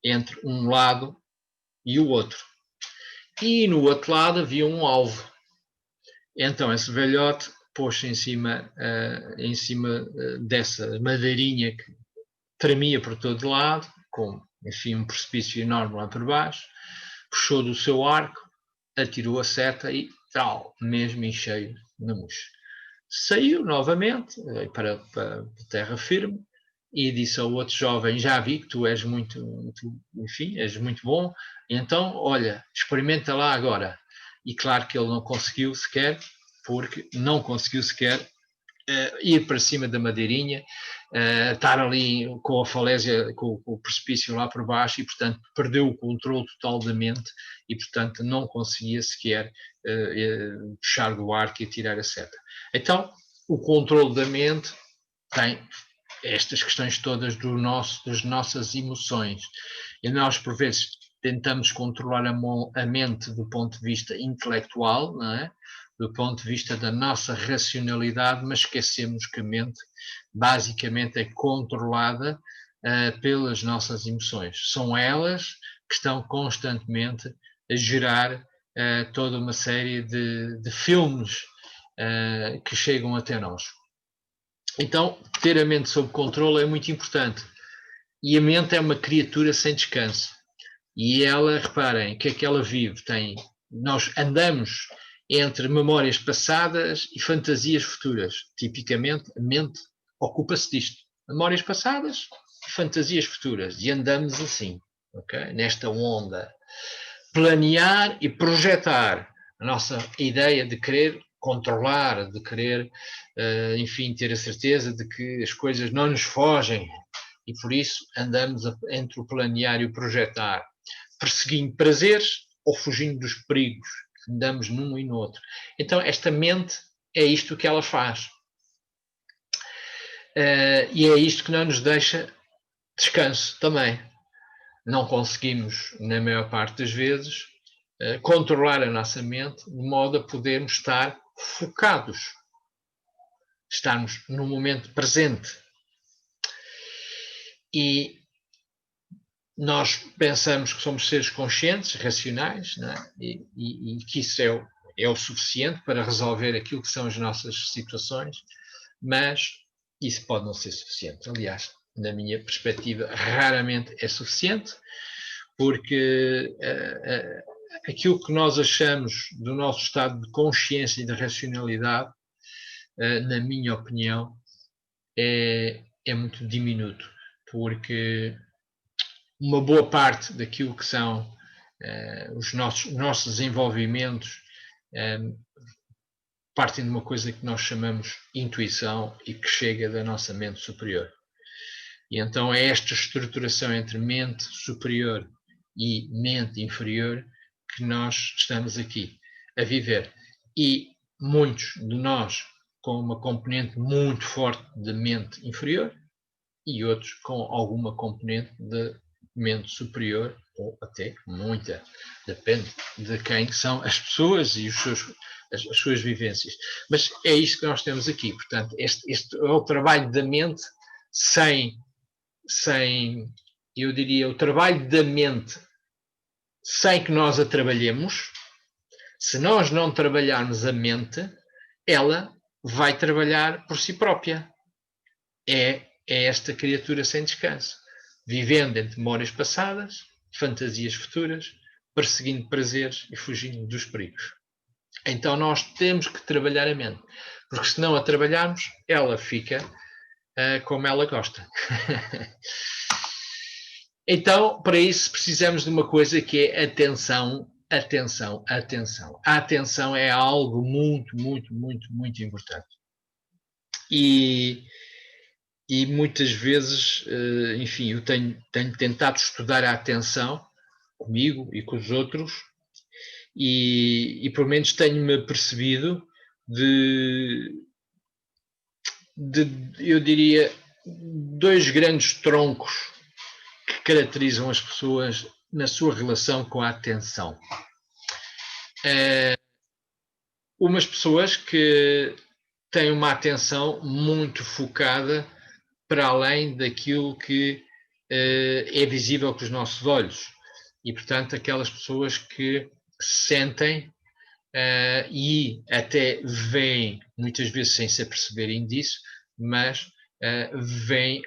entre um lado e o outro. E no outro lado havia um alvo. Então esse velhote pôs-se em cima dessa madeirinha que tremia por todo lado, com, enfim, um precipício enorme lá por baixo, puxou do seu arco, atirou a seta e tal, mesmo em cheio na mousse. Saiu novamente para terra firme e disse ao outro jovem: "Já vi que tu és enfim, és muito bom, então, olha, experimenta lá agora." E claro que ele não conseguiu sequer, porque não conseguiu sequer ir para cima da madeirinha, estar ali com a falésia, com o precipício lá por baixo, e, portanto, perdeu o controle total da mente e, portanto, não conseguia sequer puxar do arco e tirar a seta. Então, o controle da mente tem estas questões todas das nossas emoções. E nós, por vezes, tentamos controlar a mente do ponto de vista intelectual, não é? Do ponto de vista da nossa racionalidade, mas esquecemos que a mente basicamente é controlada pelas nossas emoções. São elas que estão constantemente a gerar toda uma série de filmes que chegam até nós. Então, ter a mente sob controle é muito importante. E a mente é uma criatura sem descanso. E ela, reparem, o que é que ela vive? Nós andamos entre memórias passadas e fantasias futuras. Tipicamente, a mente ocupa-se disto. Memórias passadas e fantasias futuras. E andamos assim, okay? Nesta onda. Planear e projetar a nossa ideia de querer controlar, de querer, enfim, ter a certeza de que as coisas não nos fogem. E por isso andamos entre o planear e o projetar, perseguindo prazeres ou fugindo dos perigos. Andamos num e no outro. Então, esta mente é isto que ela faz. E é isto que não nos deixa Descanso também. Não conseguimos, na maior parte das vezes, controlar a nossa mente de modo a podermos estar focados, estarmos no momento presente. E nós pensamos que somos seres conscientes, racionais, não é? E que isso é o suficiente para resolver aquilo que são as nossas situações, mas isso pode não ser suficiente. Aliás, na minha perspectiva, raramente é suficiente, porque aquilo que nós achamos do nosso estado de consciência e de racionalidade, na minha opinião, é muito diminuto, porque uma boa parte daquilo que são os nossos desenvolvimentos partem de uma coisa que nós chamamos intuição e que chega da nossa mente superior. E então é esta estruturação entre mente superior e mente inferior que nós estamos aqui a viver. E muitos de nós com uma componente muito forte de mente inferior e outros com alguma componente de mente superior, ou até muita. Depende de quem são as pessoas e as suas vivências. Mas é isto que nós temos aqui. Portanto, este é o trabalho da mente sem, eu diria, o trabalho da mente sem que nós a trabalhemos. Se nós não trabalharmos a mente, ela vai trabalhar por si própria. É esta criatura sem descanso, vivendo entre memórias passadas, fantasias futuras, perseguindo prazeres e fugindo dos perigos. Então nós temos que trabalhar a mente, porque se não a trabalharmos, ela fica como ela gosta. Então, para isso, precisamos de uma coisa que é atenção, atenção, atenção. A atenção é algo muito, muito, muito, muito importante. E muitas vezes, enfim, eu tenho tentado estudar a atenção comigo e com os outros e pelo menos tenho-me percebido eu diria, dois grandes troncos que caracterizam as pessoas na sua relação com a atenção. Umas pessoas que têm uma atenção muito focada para além daquilo que é visível com os nossos olhos. E, portanto, aquelas pessoas que sentem e até veem, muitas vezes sem se aperceberem disso, mas veem,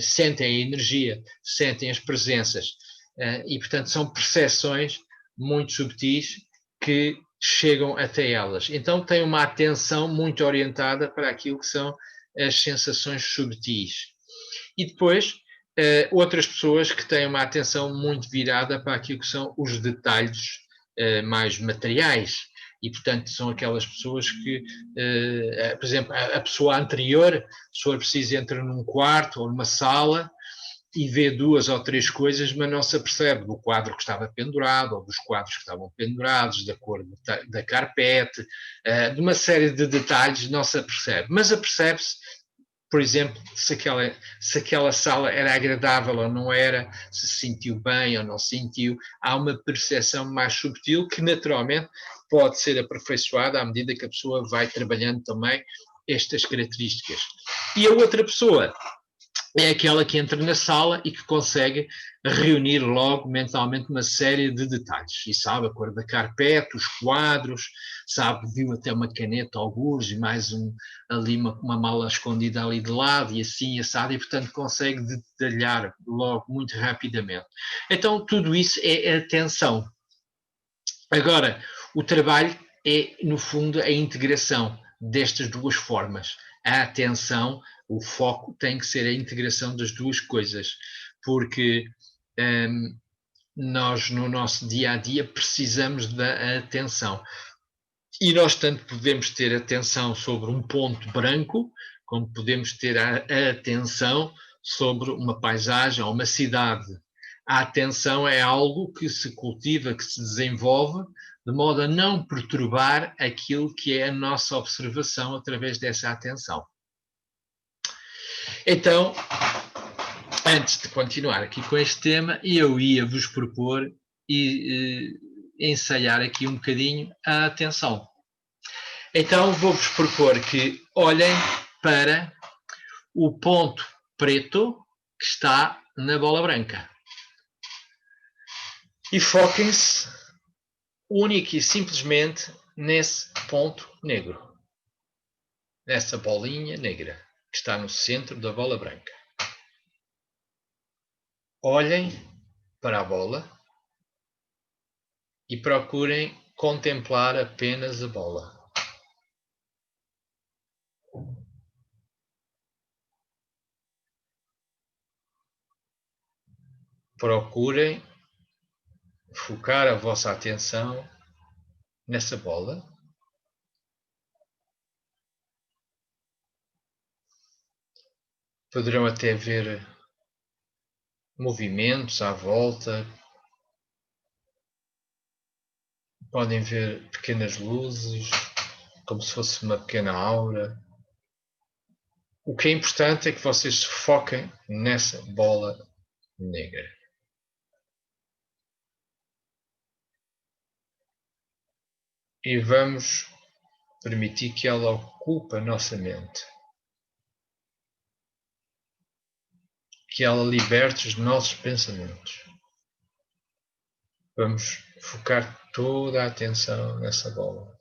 sentem a energia, sentem as presenças. E, portanto, são percepções muito subtis que chegam até elas. Então, têm uma atenção muito orientada para aquilo que são as sensações subtis. E depois, outras pessoas que têm uma atenção muito virada para aquilo que são os detalhes mais materiais. E, portanto, são aquelas pessoas que, por exemplo, a pessoa anterior, se for preciso, entra num quarto ou numa sala e vê duas ou três coisas, mas não se apercebe do quadro que estava pendurado, ou dos quadros que estavam pendurados, da cor da carpete, de uma série de detalhes, não se apercebe. Mas apercebe-se, por exemplo, se aquela sala era agradável ou não era, se sentiu bem ou não sentiu. Há uma percepção mais subtil que, naturalmente, pode ser aperfeiçoada à medida que a pessoa vai trabalhando também estas características. E a outra pessoa é aquela que entra na sala e que consegue reunir logo mentalmente uma série de detalhes. E sabe a cor da carpete, os quadros, sabe, viu até uma caneta algures e mais ali uma mala escondida ali de lado e assim assado, e portanto consegue detalhar logo muito rapidamente. Então tudo isso é atenção. Agora, o trabalho é, no fundo, a integração destas duas formas. A atenção, o foco tem que ser a integração das duas coisas, porque nós, no nosso dia a dia, precisamos da atenção. E nós tanto podemos ter atenção sobre um ponto branco, como podemos ter a atenção sobre uma paisagem ou uma cidade. A atenção é algo que se cultiva, que se desenvolve, de modo a não perturbar aquilo que é a nossa observação através dessa atenção. Então, antes de continuar aqui com este tema, eu ia vos propor e ensaiar aqui um bocadinho a atenção. Então vou-vos propor que olhem para o ponto preto que está na bola branca. E foquem-se única e simplesmente nesse ponto negro. Nessa bolinha negra que está no centro da bola branca. Olhem para a bola e procurem contemplar apenas a bola. Procurem focar a vossa atenção nessa bola. Poderão até ver movimentos à volta. Podem ver pequenas luzes, como se fosse uma pequena aura. O que é importante é que vocês se foquem nessa bola negra. E vamos permitir que ela ocupe a nossa mente. Que ela liberte os nossos pensamentos. Vamos focar toda a atenção nessa bola.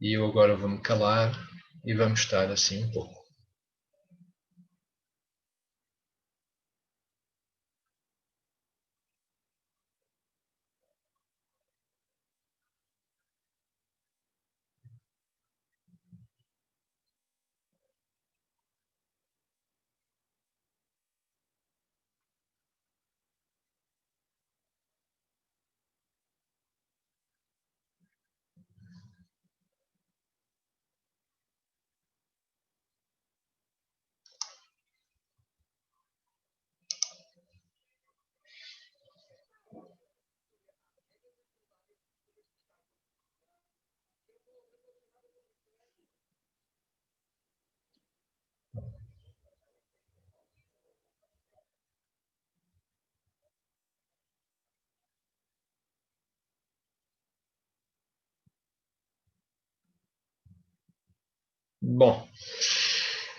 E eu agora vou me calar e vamos estar assim um pouco. Bom,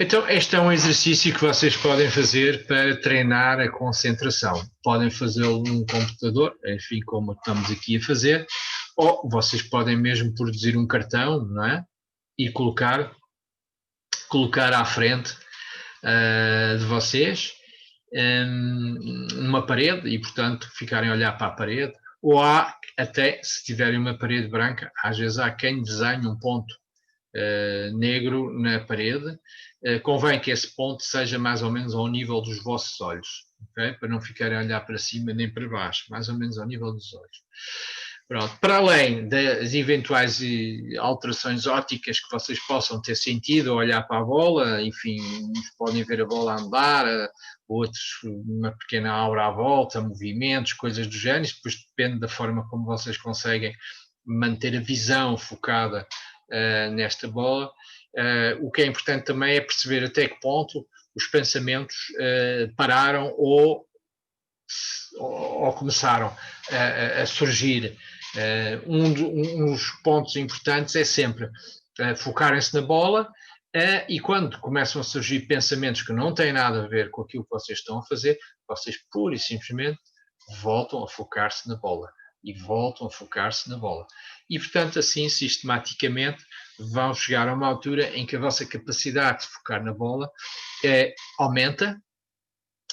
então este é um exercício que vocês podem fazer para treinar a concentração. Podem fazê-lo num computador, enfim, como estamos aqui a fazer, ou vocês podem mesmo produzir um cartão, não é? E colocar à frente de vocês numa parede e, portanto, ficarem a olhar para a parede. Ou há, até se tiverem uma parede branca, às vezes há quem desenhe um ponto negro na parede. Convém que esse ponto seja mais ou menos ao nível dos vossos olhos, okay? Para não ficarem a olhar para cima nem para baixo, mais ou menos ao nível dos olhos. Pronto. Para além das eventuais alterações ópticas que vocês possam ter sentido ao olhar para a bola, enfim, uns podem ver a bola andar, outros uma pequena aura à volta, movimentos, coisas do género, depois depende da forma como vocês conseguem manter a visão focada nesta bola. O que é importante também é perceber até que ponto os pensamentos pararam ou começaram a surgir. Um dos pontos importantes é sempre focarem-se na bola e quando começam a surgir pensamentos que não têm nada a ver com aquilo que vocês estão a fazer, vocês pura e simplesmente voltam a focar-se na bola e voltam a focar-se na bola. E, portanto, assim, sistematicamente, vão chegar a uma altura em que a vossa capacidade de focar na bola aumenta,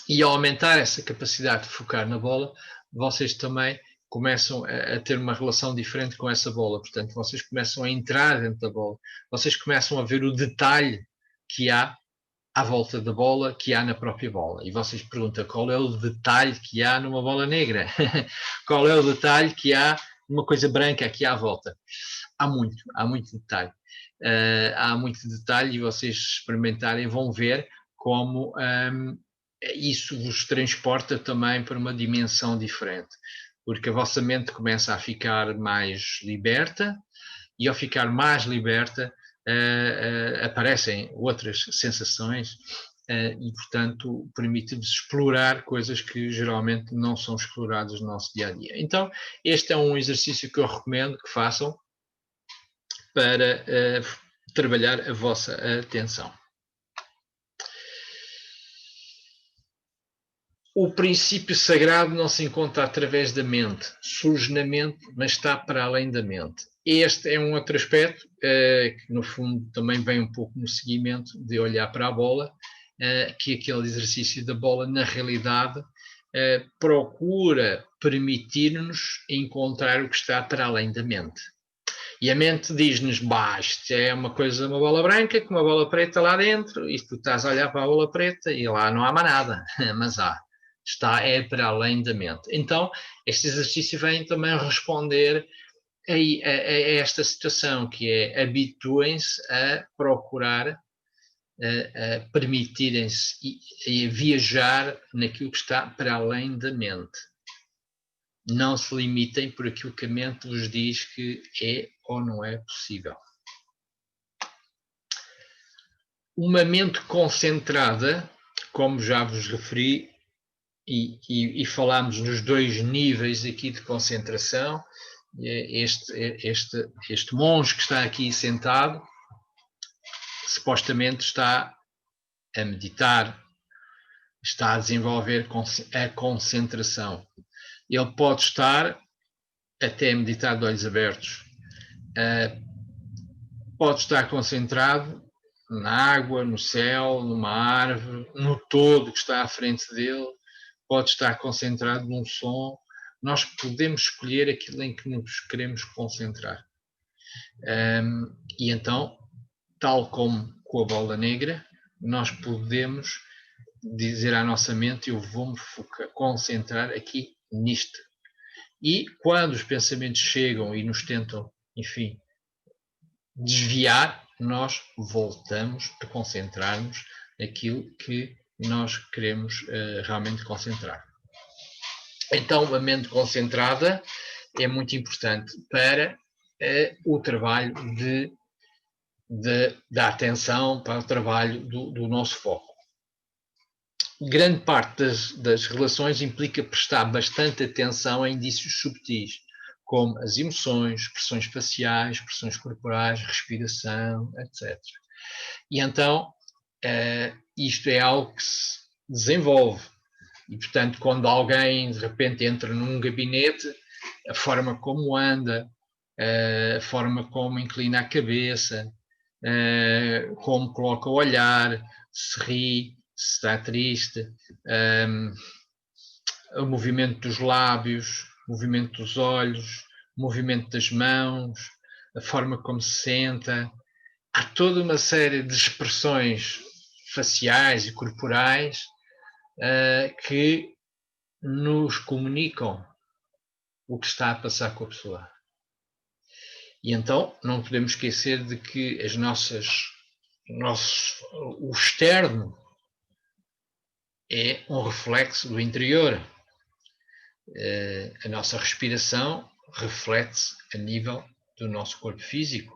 e ao aumentar essa capacidade de focar na bola, vocês também começam a ter uma relação diferente com essa bola. Portanto, vocês começam a entrar dentro da bola. Vocês começam a ver o detalhe que há à volta da bola, que há na própria bola. E vocês perguntam qual é o detalhe que há numa bola negra? Qual é o detalhe que há numa coisa branca aqui à volta? Há muito detalhe. Há muito detalhe e vocês experimentarem vão ver como isso vos transporta também para uma dimensão diferente, porque a vossa mente começa a ficar mais liberta e ao ficar mais liberta aparecem outras sensações e, portanto, permite-vos explorar coisas que geralmente não são exploradas no nosso dia-a-dia. Então, este é um exercício que eu recomendo que façam para trabalhar a vossa atenção. O princípio sagrado não se encontra através da mente, surge na mente, mas está para além da mente. Este é um outro aspecto que, no fundo, também vem um pouco no seguimento de olhar para a bola, que aquele exercício da bola, na realidade, procura permitir-nos encontrar o que está para além da mente. E a mente diz-nos, isto é uma coisa, uma bola branca com uma bola preta lá dentro, e tu estás a olhar para a bola preta e lá não há mais nada, mas há. É para além da mente. Então, este exercício vem também responder a esta situação, que é habituem-se a procurar, a permitirem-se e viajar naquilo que está para além da mente. Não se limitem por aquilo que a mente vos diz que é ou não é possível. Uma mente concentrada, como já vos referi, e falámos nos dois níveis aqui de concentração, este monge que está aqui sentado, supostamente está a meditar, está a desenvolver a concentração. Ele pode estar até a meditar de olhos abertos, pode estar concentrado na água, no céu, numa árvore, no todo que está à frente dele, pode estar concentrado num som. Nós podemos escolher aquilo em que nos queremos concentrar. E então, tal como com a bola negra, nós podemos dizer à nossa mente, eu vou-me concentrar aqui nisto. E quando os pensamentos chegam e nos tentam, enfim, desviar, nós voltamos a concentrar-nos naquilo que nós queremos realmente concentrar. Então, a mente concentrada é muito importante para o trabalho da atenção, para o trabalho do nosso foco. Grande parte das relações implica prestar bastante atenção a indícios subtis, como as emoções, expressões faciais, expressões corporais, respiração, etc. E então, isto é algo que se desenvolve. E, portanto, quando alguém, de repente, entra num gabinete, a forma como anda, a forma como inclina a cabeça, como coloca o olhar, se ri, se está triste, o movimento dos lábios, o movimento dos olhos, o movimento das mãos, a forma como se senta. Há toda uma série de expressões faciais e corporais que nos comunicam o que está a passar com a pessoa. E então não podemos esquecer de que o externo é um reflexo do interior. A nossa respiração reflete-se a nível do nosso corpo físico,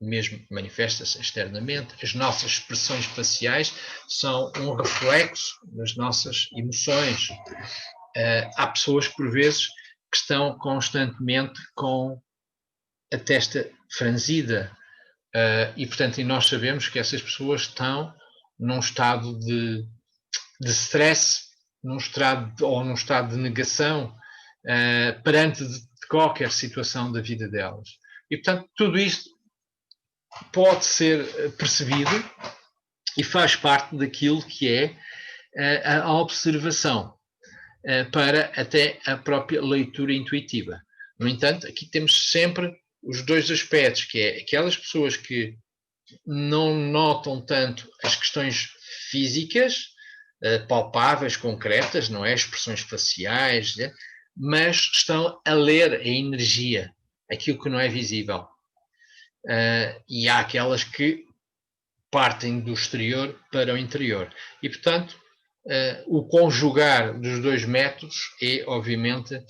mesmo manifesta-se externamente. As nossas expressões faciais são um reflexo das nossas emoções. Há pessoas, por vezes, que estão constantemente com a testa franzida. E, portanto, nós sabemos que essas pessoas estão num estado de stress, num estado de negação perante de qualquer situação da vida delas. E, portanto, tudo isto pode ser percebido e faz parte daquilo que é a observação para até a própria leitura intuitiva. No entanto, aqui temos sempre os dois aspectos, que é aquelas pessoas que não notam tanto as questões físicas, palpáveis, concretas, não é? Expressões faciais, mas estão a ler a energia, aquilo que não é visível. E há aquelas que partem do exterior para o interior. E, portanto, o conjugar dos dois métodos é, obviamente,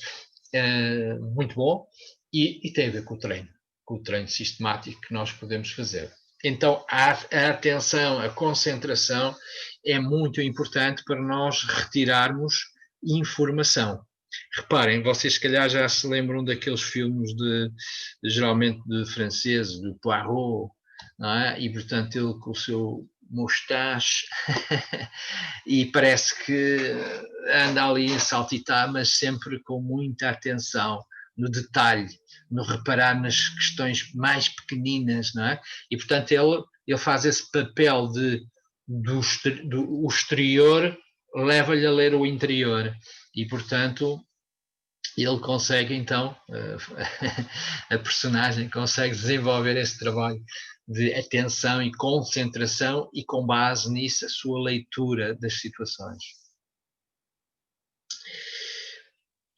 muito bom e tem a ver com o treino sistemático que nós podemos fazer. Então, a atenção, a concentração é muito importante para nós retirarmos informação. Reparem, vocês se calhar já se lembram daqueles filmes geralmente de franceses, de Poirot, não é? E portanto ele com o seu moustache e parece que anda ali a saltitar, mas sempre com muita atenção no detalhe, no reparar nas questões mais pequeninas, não é? E portanto ele faz esse papel do exterior, leva-lhe a ler o interior e portanto ele consegue então, a personagem consegue desenvolver esse trabalho de atenção e concentração e com base nisso a sua leitura das situações.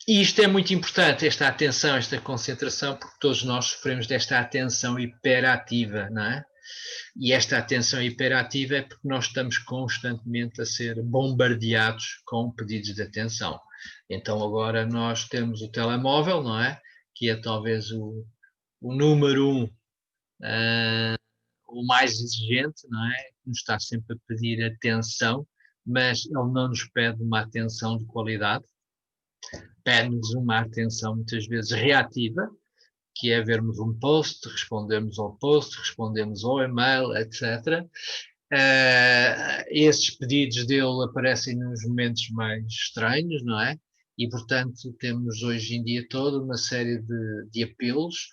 E isto é muito importante, esta atenção, esta concentração, porque todos nós sofremos desta atenção hiperativa, não é? E esta atenção hiperativa é porque nós estamos constantemente a ser bombardeados com pedidos de atenção. Então agora nós temos o telemóvel, não é? Que é talvez o número um, o mais exigente, não é? Que nos está sempre a pedir atenção, mas ele não nos pede uma atenção de qualidade, pede-nos uma atenção muitas vezes reativa, que é vermos um post, respondermos ao post, respondermos ao e-mail, etc. Esses pedidos dele aparecem nos momentos mais estranhos, não é? E, portanto, temos hoje em dia toda uma série de apelos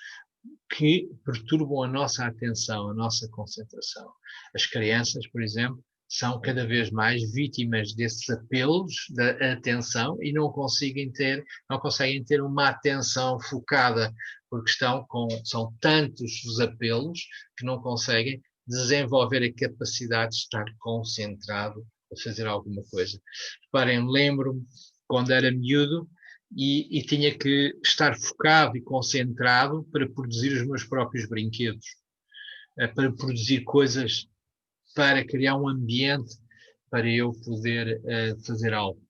que perturbam a nossa atenção, a nossa concentração. As crianças, por exemplo, são cada vez mais vítimas desses apelos da atenção e não conseguem ter uma atenção focada, porque são tantos os apelos que não conseguem desenvolver a capacidade de estar concentrado a fazer alguma coisa. Reparem, lembro-me quando era miúdo e tinha que estar focado e concentrado para produzir os meus próprios brinquedos, para produzir coisas, para criar um ambiente para eu poder fazer algo.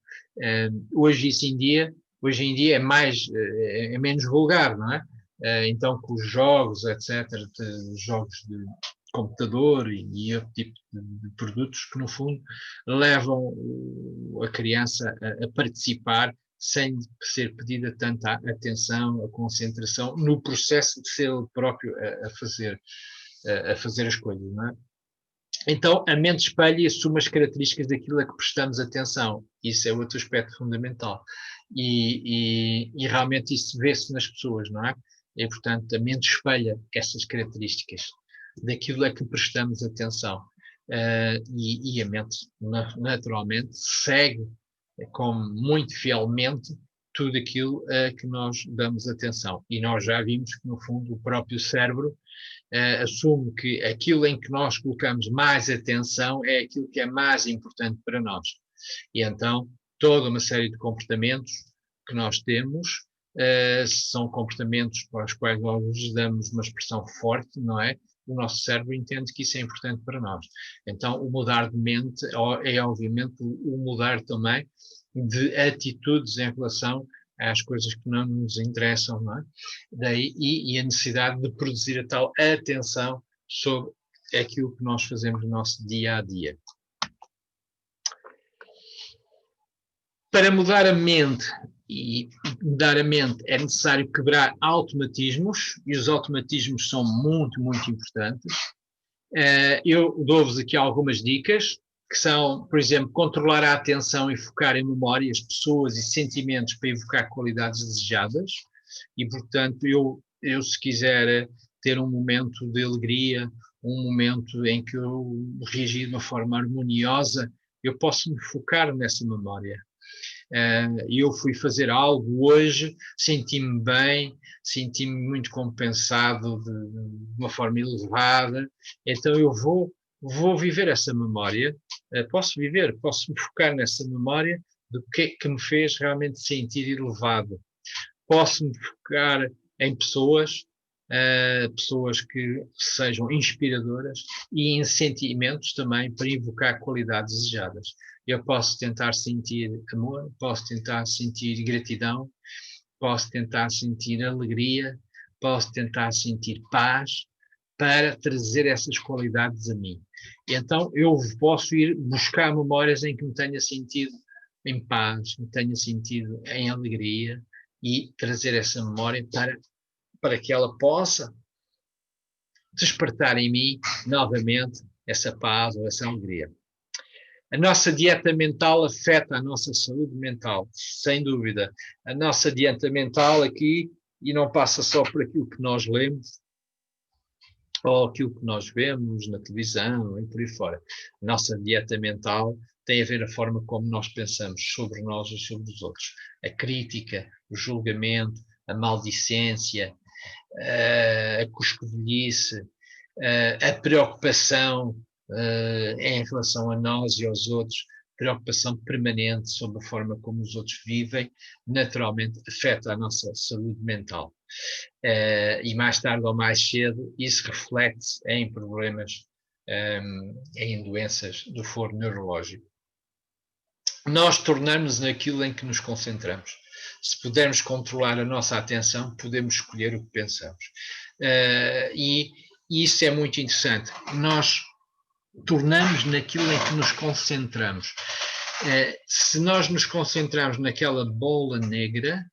Hoje em dia é menos vulgar, não é? Então, com os jogos, etc., jogos de computador e outro tipo de produtos que, no fundo, levam a criança a participar sem ser pedida tanta atenção, a concentração no processo de ser ele próprio a fazer as coisas, não é? Então, a mente espelha e assume as características daquilo a que prestamos atenção. Isso é outro aspecto fundamental. E realmente isso vê-se nas pessoas, não é? E, portanto, a mente espelha essas características daquilo a que prestamos atenção. E a mente, naturalmente, segue muito fielmente tudo aquilo a que nós damos atenção. E nós já vimos que, no fundo, o próprio cérebro assume que aquilo em que nós colocamos mais atenção é aquilo que é mais importante para nós. E então, toda uma série de comportamentos que nós temos são comportamentos para os quais nós damos uma expressão forte, não é? O nosso cérebro entende que isso é importante para nós. Então, o mudar de mente é, obviamente, o mudar também de atitudes em relação às coisas que não nos interessam, não é? Daí, e a necessidade de produzir a tal atenção sobre aquilo que nós fazemos no nosso dia a dia. Para mudar a mente é necessário quebrar automatismos, e os automatismos são muito, muito importantes. Eu dou-vos aqui algumas dicas, que são, por exemplo, controlar a atenção e focar em memórias, pessoas e sentimentos para evocar qualidades desejadas. E, portanto, eu se quiser ter um momento de alegria, um momento em que eu reagi de uma forma harmoniosa, eu posso me focar nessa memória. Eu fui fazer algo hoje, senti-me bem, senti-me muito compensado de uma forma elevada, então eu vou viver essa memória, posso me focar nessa memória do que é que me fez realmente sentir elevado. Posso me focar em pessoas que sejam inspiradoras e em sentimentos também para invocar qualidades desejadas. Eu posso tentar sentir amor, posso tentar sentir gratidão, posso tentar sentir alegria, posso tentar sentir paz, para trazer essas qualidades a mim. Então, eu posso ir buscar memórias em que me tenha sentido em paz, me tenha sentido em alegria e trazer essa memória para que ela possa despertar em mim novamente essa paz ou essa alegria. A nossa dieta mental afeta a nossa saúde mental, sem dúvida. A nossa dieta mental aqui, e não passa só por aquilo que nós lemos, ou aquilo que nós vemos na televisão e por aí fora. A nossa dieta mental tem a ver a forma como nós pensamos sobre nós e sobre os outros. A crítica, o julgamento, a maldicência, a cuscovelhice, a preocupação em relação a nós e aos outros, preocupação permanente sobre a forma como os outros vivem, naturalmente afeta a nossa saúde mental. E mais tarde ou mais cedo isso reflete-se em problemas, em doenças do foro neurológico. Nós tornamos naquilo em que nos concentramos. Se pudermos controlar a nossa atenção, podemos escolher o que pensamos. E isso é muito interessante. Nós tornamos naquilo em que nos concentramos. Se nós nos concentramos naquela bola negra,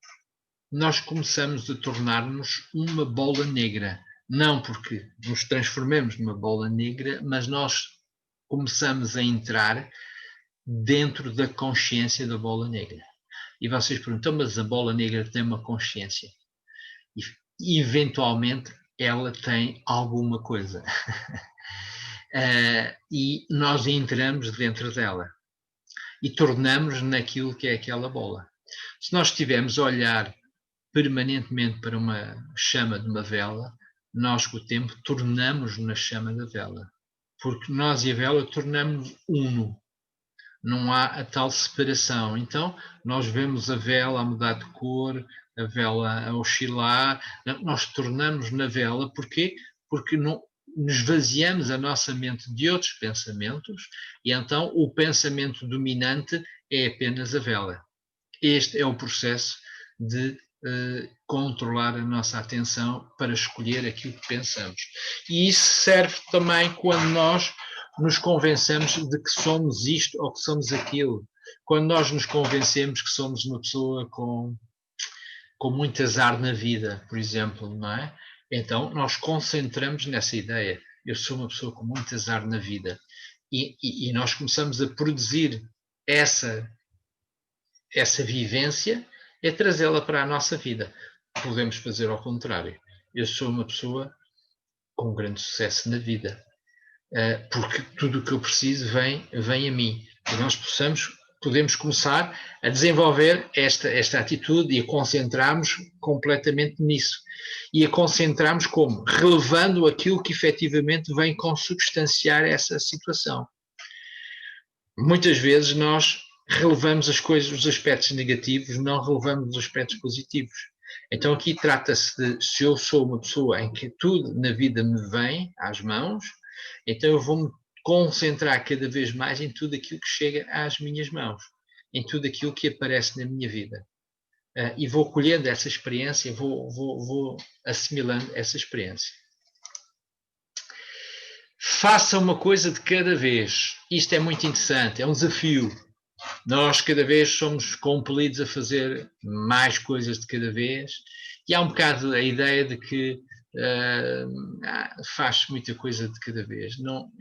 nós começamos a tornar-nos uma bola negra. Não porque nos transformemos numa bola negra, mas nós começamos a entrar dentro da consciência da bola negra. E vocês perguntam, mas a bola negra tem uma consciência? E eventualmente ela tem alguma coisa. E nós entramos dentro dela e tornamos naquilo que é aquela bola. Se nós estivermos a olhar permanentemente para uma chama de uma vela, nós com o tempo tornamos na chama da vela, porque nós e a vela tornamos uno, não há a tal separação. Então nós vemos a vela a mudar de cor, a vela a oscilar, nós tornamos na vela, porquê? Porque não nos esvaziamos a nossa mente de outros pensamentos e então o pensamento dominante é apenas a vela. Este é o processo de controlar a nossa atenção para escolher aquilo que pensamos. E isso serve também quando nós nos convencemos de que somos isto ou que somos aquilo. Quando nós nos convencemos que somos uma pessoa com muito azar na vida, por exemplo, não é? Então, nós concentramos nessa ideia. Eu sou uma pessoa com muito azar na vida. E nós começamos a produzir essa vivência, é trazê-la para a nossa vida. Podemos fazer ao contrário. Eu sou uma pessoa com grande sucesso na vida, porque tudo o que eu preciso vem a mim. E nós podemos começar a desenvolver esta atitude e a concentrarmos completamente nisso. E a concentrarmos como? Relevando aquilo que efetivamente vem consubstanciar essa situação. Muitas vezes nós relevamos as coisas, os aspectos negativos, não relevamos os aspectos positivos. Então aqui trata-se de, se eu sou uma pessoa em que tudo na vida me vem às mãos, então eu vou-me concentrar cada vez mais em tudo aquilo que chega às minhas mãos, em tudo aquilo que aparece na minha vida. E vou colhendo essa experiência, vou assimilando essa experiência. Faça uma coisa de cada vez. Isto é muito interessante, é um desafio. Nós cada vez somos compelidos a fazer mais coisas de cada vez e há um bocado a ideia de que faz muita coisa de cada vez. Não,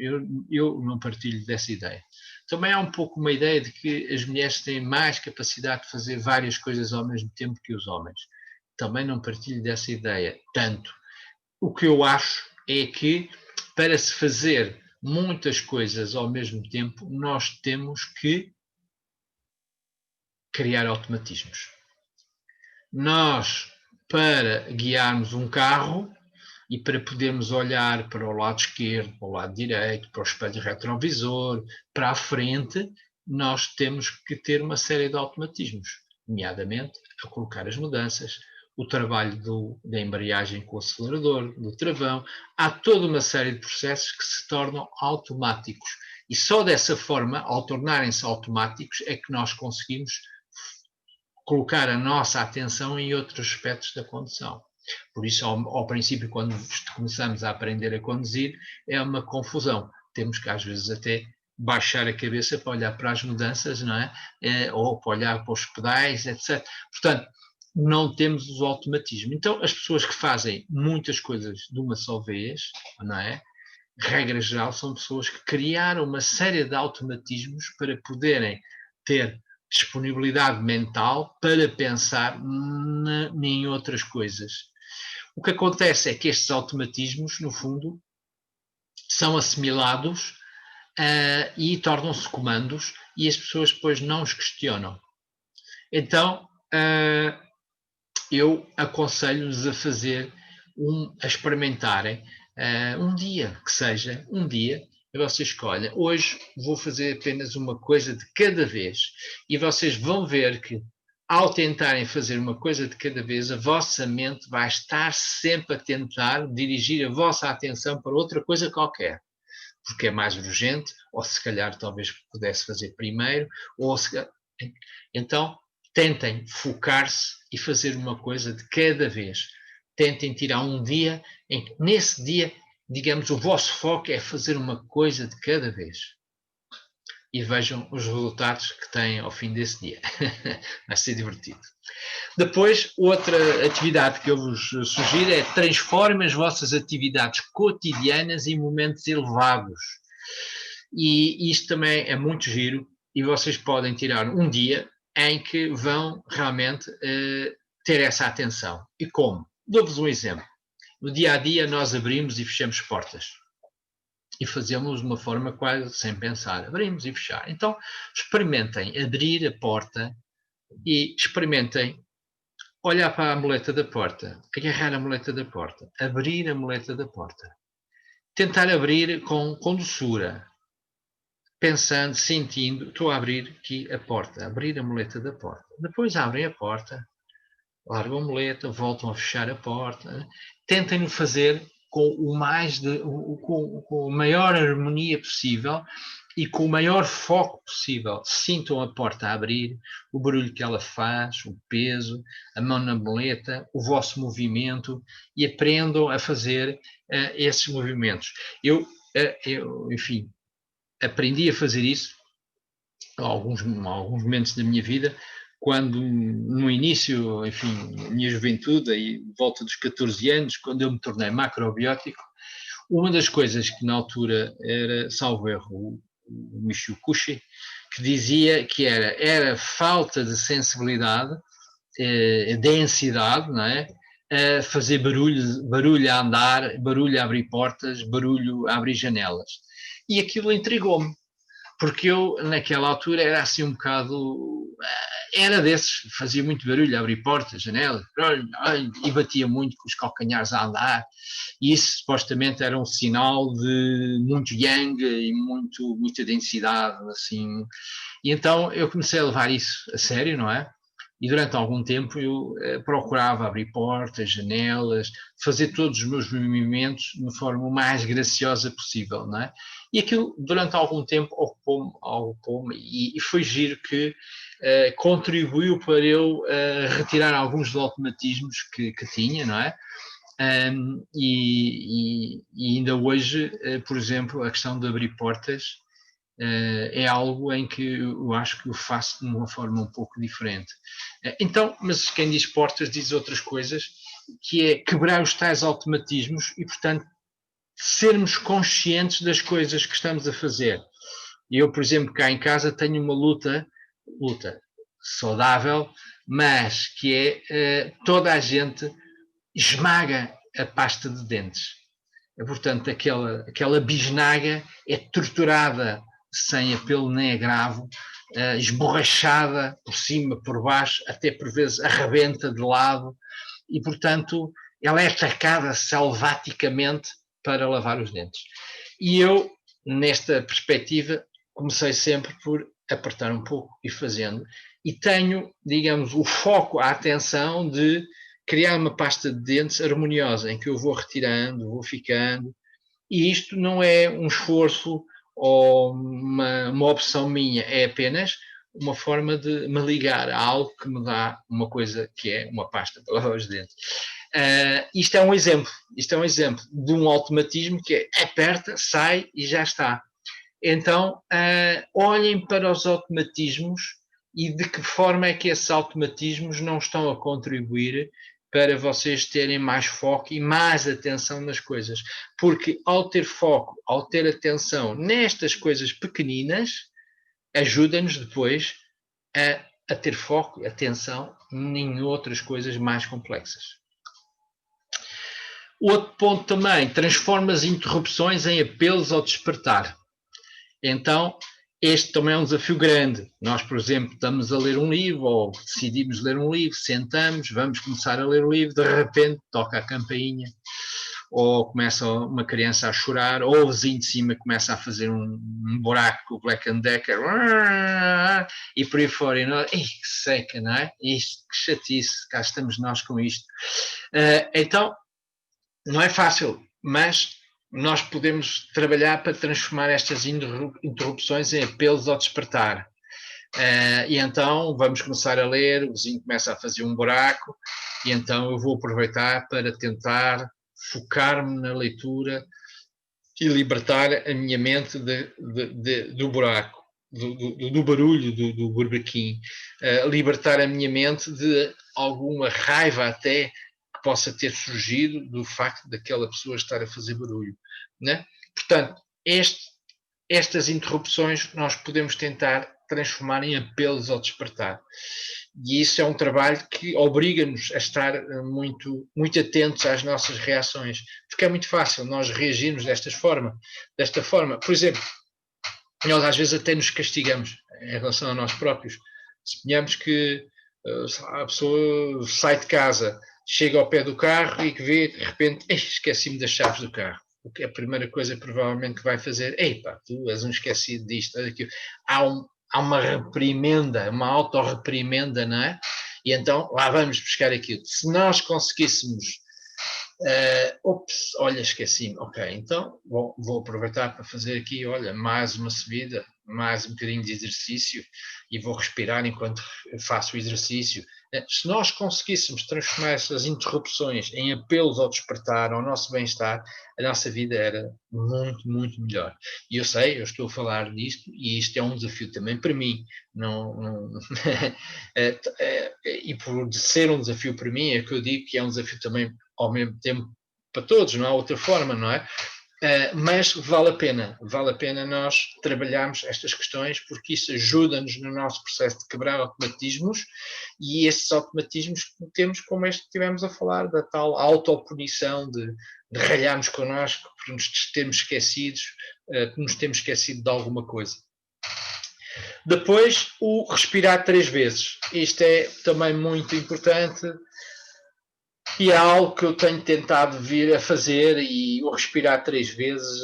eu não partilho dessa ideia. Também há um pouco uma ideia de que as mulheres têm mais capacidade de fazer várias coisas ao mesmo tempo que os homens. Também não partilho dessa ideia tanto. O que eu acho é que para se fazer muitas coisas ao mesmo tempo, nós temos que criar automatismos. Nós, para guiarmos um carro e para podermos olhar para o lado esquerdo, para o lado direito, para o espelho retrovisor, para a frente, nós temos que ter uma série de automatismos, nomeadamente a colocar as mudanças, o trabalho da embreagem com o acelerador, do travão. Há toda uma série de processos que se tornam automáticos. E só dessa forma, ao tornarem-se automáticos, é que nós conseguimos colocar a nossa atenção em outros aspectos da condução. Por isso, ao princípio, quando começamos a aprender a conduzir, é uma confusão. Temos que, às vezes, até baixar a cabeça para olhar para as mudanças, não é? Ou para olhar para os pedais, etc. Portanto, não temos os automatismos. Então, as pessoas que fazem muitas coisas de uma só vez, não é? Regra geral, são pessoas que criaram uma série de automatismos para poderem ter disponibilidade mental para pensar em outras coisas. O que acontece é que estes automatismos, no fundo, são assimilados e tornam-se comandos e as pessoas depois não os questionam. Então, eu aconselho-lhes a fazer, a experimentarem um dia, que seja um dia, e vocês escolhem, hoje vou fazer apenas uma coisa de cada vez, e vocês vão ver que, ao tentarem fazer uma coisa de cada vez, a vossa mente vai estar sempre a tentar dirigir a vossa atenção para outra coisa qualquer, porque é mais urgente, ou se calhar talvez pudesse fazer primeiro, ou se... Então, tentem focar-se e fazer uma coisa de cada vez. Tentem tirar um dia em que, nesse dia, digamos, o vosso foco é fazer uma coisa de cada vez. E vejam os resultados que têm ao fim desse dia. Vai ser divertido. Depois, outra atividade que eu vos sugiro é transformem as vossas atividades cotidianas em momentos elevados. E isto também é muito giro e vocês podem tirar um dia em que vão realmente ter essa atenção. E como? Dou-vos um exemplo. No dia a dia nós abrimos e fechamos portas. E fazemos de uma forma quase sem pensar. Abrimos e fechar. Então, experimentem abrir a porta e experimentem olhar para a moleta da porta, agarrar a moleta da porta, abrir a moleta da porta. Tentar abrir com doçura, pensando, sentindo, estou a abrir aqui a porta, abrir a moleta da porta. Depois abrem a porta, largam a moleta, voltam a fechar a porta. Tentem-no fazer com com a maior harmonia possível e com o maior foco possível. Sintam a porta a abrir, o barulho que ela faz, o peso, a mão na moleta, o vosso movimento e aprendam a fazer esses movimentos. Enfim, aprendi a fazer isso alguns momentos da minha vida, quando no início, enfim, na minha juventude, aí volta dos 14 anos, quando eu me tornei macrobiótico, uma das coisas que na altura era, salvo erro, o Michio Kushi, que dizia que era falta de sensibilidade, densidade, não é? Fazer barulho a andar, barulho a abrir portas, barulho a abrir janelas. E aquilo intrigou-me, porque eu, naquela altura, era assim um bocado... Era desses, fazia muito barulho, abrir portas, janelas, e batia muito com os calcanhares a andar, e isso supostamente era um sinal de muito yang e muita densidade, assim. E então eu comecei a levar isso a sério, não é? E durante algum tempo eu procurava abrir portas, janelas, fazer todos os meus movimentos de forma o mais graciosa possível, não é? E aquilo, durante algum tempo, ocupou-me e foi giro que contribuiu para eu retirar alguns dos automatismos que tinha, não é? E ainda hoje, por exemplo, a questão de abrir portas é algo em que eu acho que eu faço de uma forma um pouco diferente. Então, mas quem diz portas diz outras coisas, que é quebrar os tais automatismos e, portanto, sermos conscientes das coisas que estamos a fazer. Eu, por exemplo, cá em casa tenho uma luta saudável, mas que é toda a gente esmaga a pasta de dentes. Portanto, aquela bisnaga é torturada sem apelo nem agravo, esborrachada por cima, por baixo, até por vezes arrebenta de lado, e, portanto, ela é atacada selvaticamente para lavar os dentes. E eu, nesta perspectiva, comecei sempre por apertar um pouco e fazendo, e tenho, digamos, o foco, a atenção de criar uma pasta de dentes harmoniosa, em que eu vou retirando, vou ficando, e isto não é um esforço ou uma opção minha, é apenas uma forma de me ligar a algo que me dá uma coisa que é uma pasta para lavar os dentes. Isto é um exemplo de um automatismo que é aperta, sai e já está. Então, olhem para os automatismos e de que forma é que esses automatismos não estão a contribuir para vocês terem mais foco e mais atenção nas coisas. Porque ao ter foco, ao ter atenção nestas coisas pequeninas, ajuda-nos depois a ter foco, atenção em outras coisas mais complexas. Outro ponto também, transforma as interrupções em apelos ao despertar. Então, este também é um desafio grande. Nós, por exemplo, estamos a ler um livro ou decidimos ler um livro, sentamos, vamos começar a ler o livro, de repente toca a campainha, ou começa uma criança a chorar, ou o vizinho de cima começa a fazer um buraco com o Black and Decker, e por aí fora, e nós, que seca, não é? Isto, que chatice, cá estamos nós com isto. Então, não é fácil, mas nós podemos trabalhar para transformar estas interrupções em apelos ao despertar. E então vamos começar a ler, o vizinho começa a fazer um buraco, e então eu vou aproveitar para tentar focar-me na leitura e libertar a minha mente do buraco, do barulho, do burbequim, libertar a minha mente de alguma raiva até que possa ter surgido do facto daquela pessoa estar a fazer barulho, né? Portanto, estas interrupções nós podemos tentar transformar em apelos ao despertar. E isso é um trabalho que obriga-nos a estar muito, muito atentos às nossas reações, porque é muito fácil nós reagirmos desta forma. Por exemplo, nós às vezes até nos castigamos em relação a nós próprios. Suponhamos que a pessoa sai de casa, chega ao pé do carro e que vê, de repente, esqueci-me das chaves do carro. O que é a primeira coisa provavelmente que vai fazer? Pá, tu és um esquecido disto, daquilo. Há uma reprimenda, uma autorreprimenda, não é? E então lá vamos buscar aquilo. Se nós conseguíssemos, olha, esqueci-me, ok, então vou aproveitar para fazer aqui, olha, mais uma subida, mais um bocadinho de exercício e vou respirar enquanto faço o exercício. Se nós conseguíssemos transformar essas interrupções em apelos ao despertar, ao nosso bem-estar, a nossa vida era muito, muito melhor. E eu sei, eu estou a falar disto e isto é um desafio também para mim. E por ser um desafio para mim, é que eu digo que é um desafio também ao mesmo tempo para todos, não há outra forma, não é? Mas vale a pena nós trabalharmos estas questões porque isso ajuda-nos no nosso processo de quebrar automatismos e estes automatismos que temos, como este que estivemos a falar, da tal autopunição de ralharmos connosco por nos termos esquecidos, nos termos esquecido de alguma coisa. Depois, o respirar 3 vezes. Isto é também muito importante e é algo que eu tenho tentado vir a fazer, e o respirar 3 vezes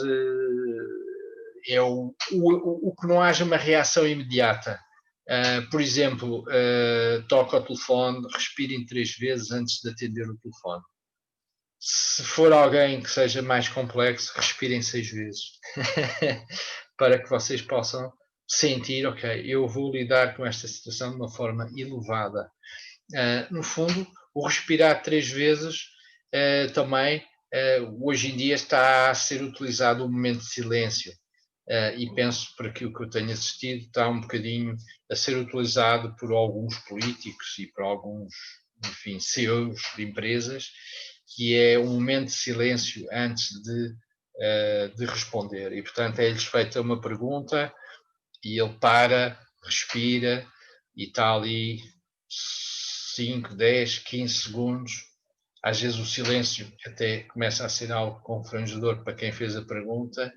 é o que não haja uma reação imediata. Por exemplo, toca o telefone, respirem 3 vezes antes de atender o telefone. Se for alguém que seja mais complexo, respirem 6 vezes. Para que vocês possam sentir, ok, eu vou lidar com esta situação de uma forma elevada. No fundo, o respirar 3 vezes também, hoje em dia, está a ser utilizado o momento de silêncio. E penso, por aquilo que eu tenho assistido, está um bocadinho a ser utilizado por alguns políticos e por alguns, enfim, CEOs de empresas, que é um momento de silêncio antes de responder. E, portanto, é-lhes feita uma pergunta e ele para, respira e está ali 5, 10, 15 segundos. Às vezes o silêncio até começa a ser algo confrangedor para quem fez a pergunta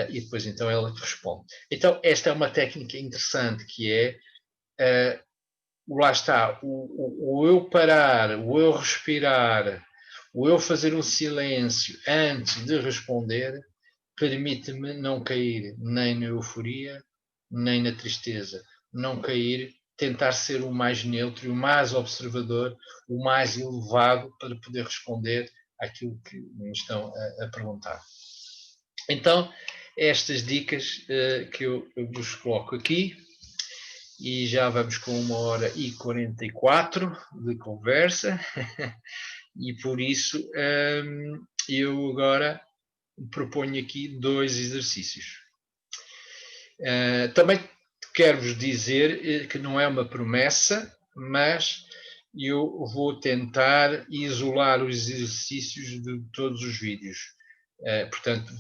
e depois então ela responde. Então esta é uma técnica interessante que é, lá está, o eu parar, o eu respirar, o eu fazer um silêncio antes de responder permite-me não cair nem na euforia, nem na tristeza, não cair, tentar ser o mais neutro, o mais observador, o mais elevado para poder responder àquilo que me estão a perguntar. Então, estas dicas que eu vos coloco aqui, e já vamos com 1h44 de conversa, E por isso eu agora proponho aqui 2 exercícios. Também quero-vos dizer que não é uma promessa, mas eu vou tentar isolar os exercícios de todos os vídeos. Portanto,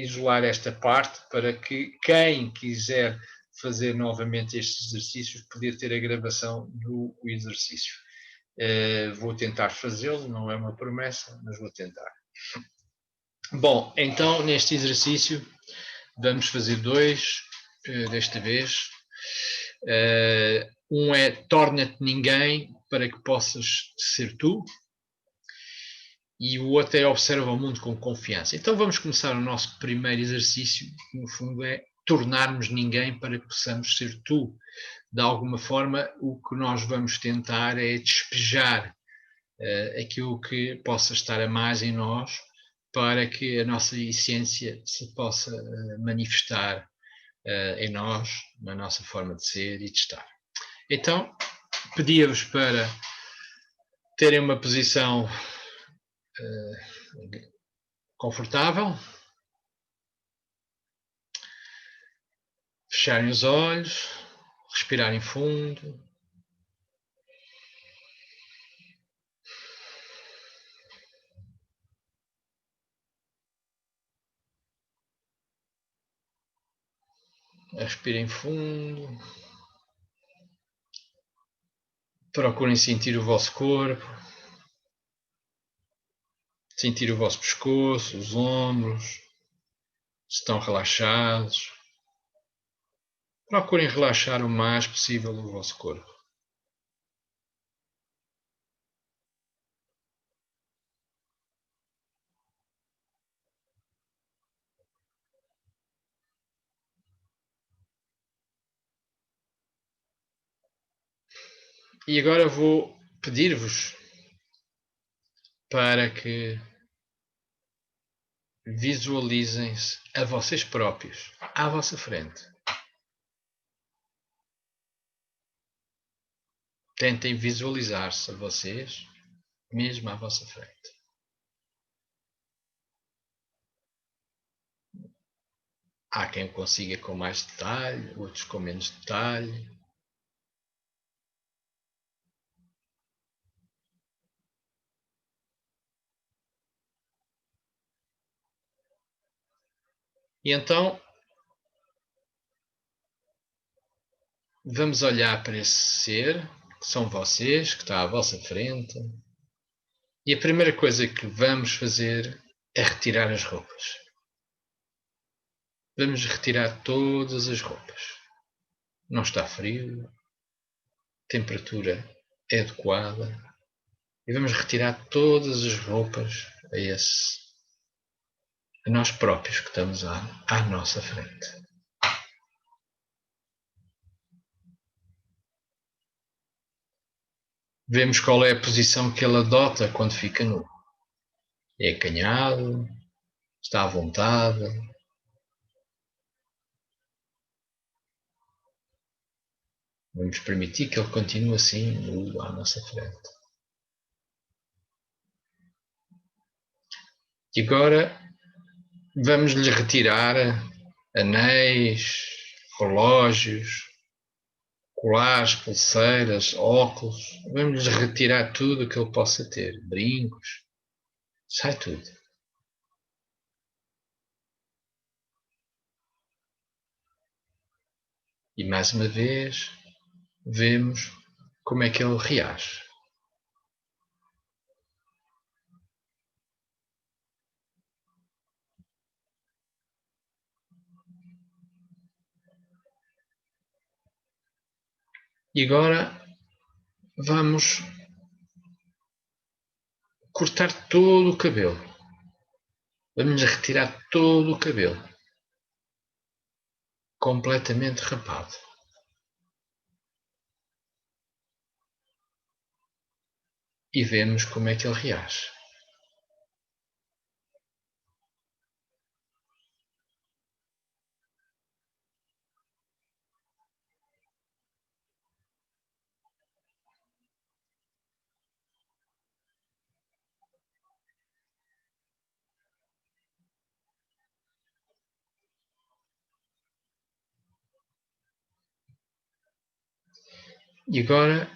isolar esta parte para que quem quiser fazer novamente estes exercícios poder ter a gravação do exercício. Vou tentar fazê-lo, não é uma promessa, mas vou tentar. Bom, então neste exercício vamos fazer 2 desta vez. Um é torna-te ninguém para que possas ser tu, e o outro é observa o mundo com confiança. Então vamos começar o nosso primeiro exercício, que no fundo é tornarmos ninguém para que possamos ser tu. De alguma forma, o que nós vamos tentar é despejar aquilo que possa estar a mais em nós, para que a nossa essência se possa manifestar em nós, na nossa forma de ser e de estar. Então, pedia-vos para terem uma posição confortável, fecharem os olhos, respirarem fundo. Respirem fundo. Procurem sentir o vosso corpo, sentir o vosso pescoço, os ombros, se estão relaxados. Procurem relaxar o mais possível o vosso corpo. E agora vou pedir-vos para que visualizem-se a vocês próprios, à vossa frente. Tentem visualizar-se a vocês, mesmo à vossa frente. Há quem consiga com mais detalhe, outros com menos detalhe. E então, vamos olhar para esse ser, que são vocês, que está à vossa frente. E a primeira coisa que vamos fazer é retirar as roupas. Vamos retirar todas as roupas. Não está frio, a temperatura é adequada. E vamos retirar todas as roupas a nós próprios que estamos à nossa frente. Vemos qual é a posição que ele adota quando fica nu. É acanhado, está à vontade. Vamos permitir que ele continue assim, nu à nossa frente. E agora vamos-lhe retirar anéis, relógios, colares, pulseiras, óculos. Vamos-lhe retirar tudo o que ele possa ter. Brincos. Sai tudo. E mais uma vez, vemos como é que ele reage. E agora vamos cortar todo o cabelo. Vamos retirar todo o cabelo. Completamente rapado. E vemos como é que ele reage. E agora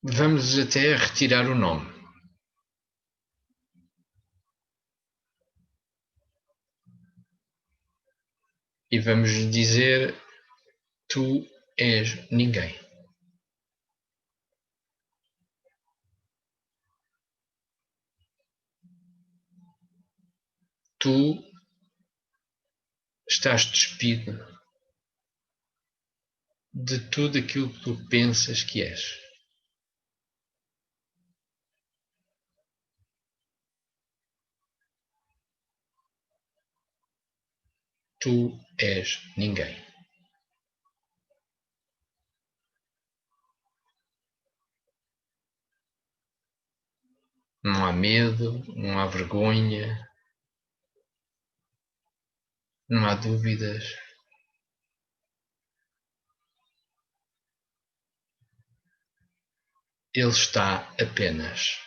vamos até retirar o nome. E vamos dizer: tu és ninguém. Tu estás despido de tudo aquilo que tu pensas que és. Tu és ninguém. Não há medo, não há vergonha, não há dúvidas. Ele está apenas.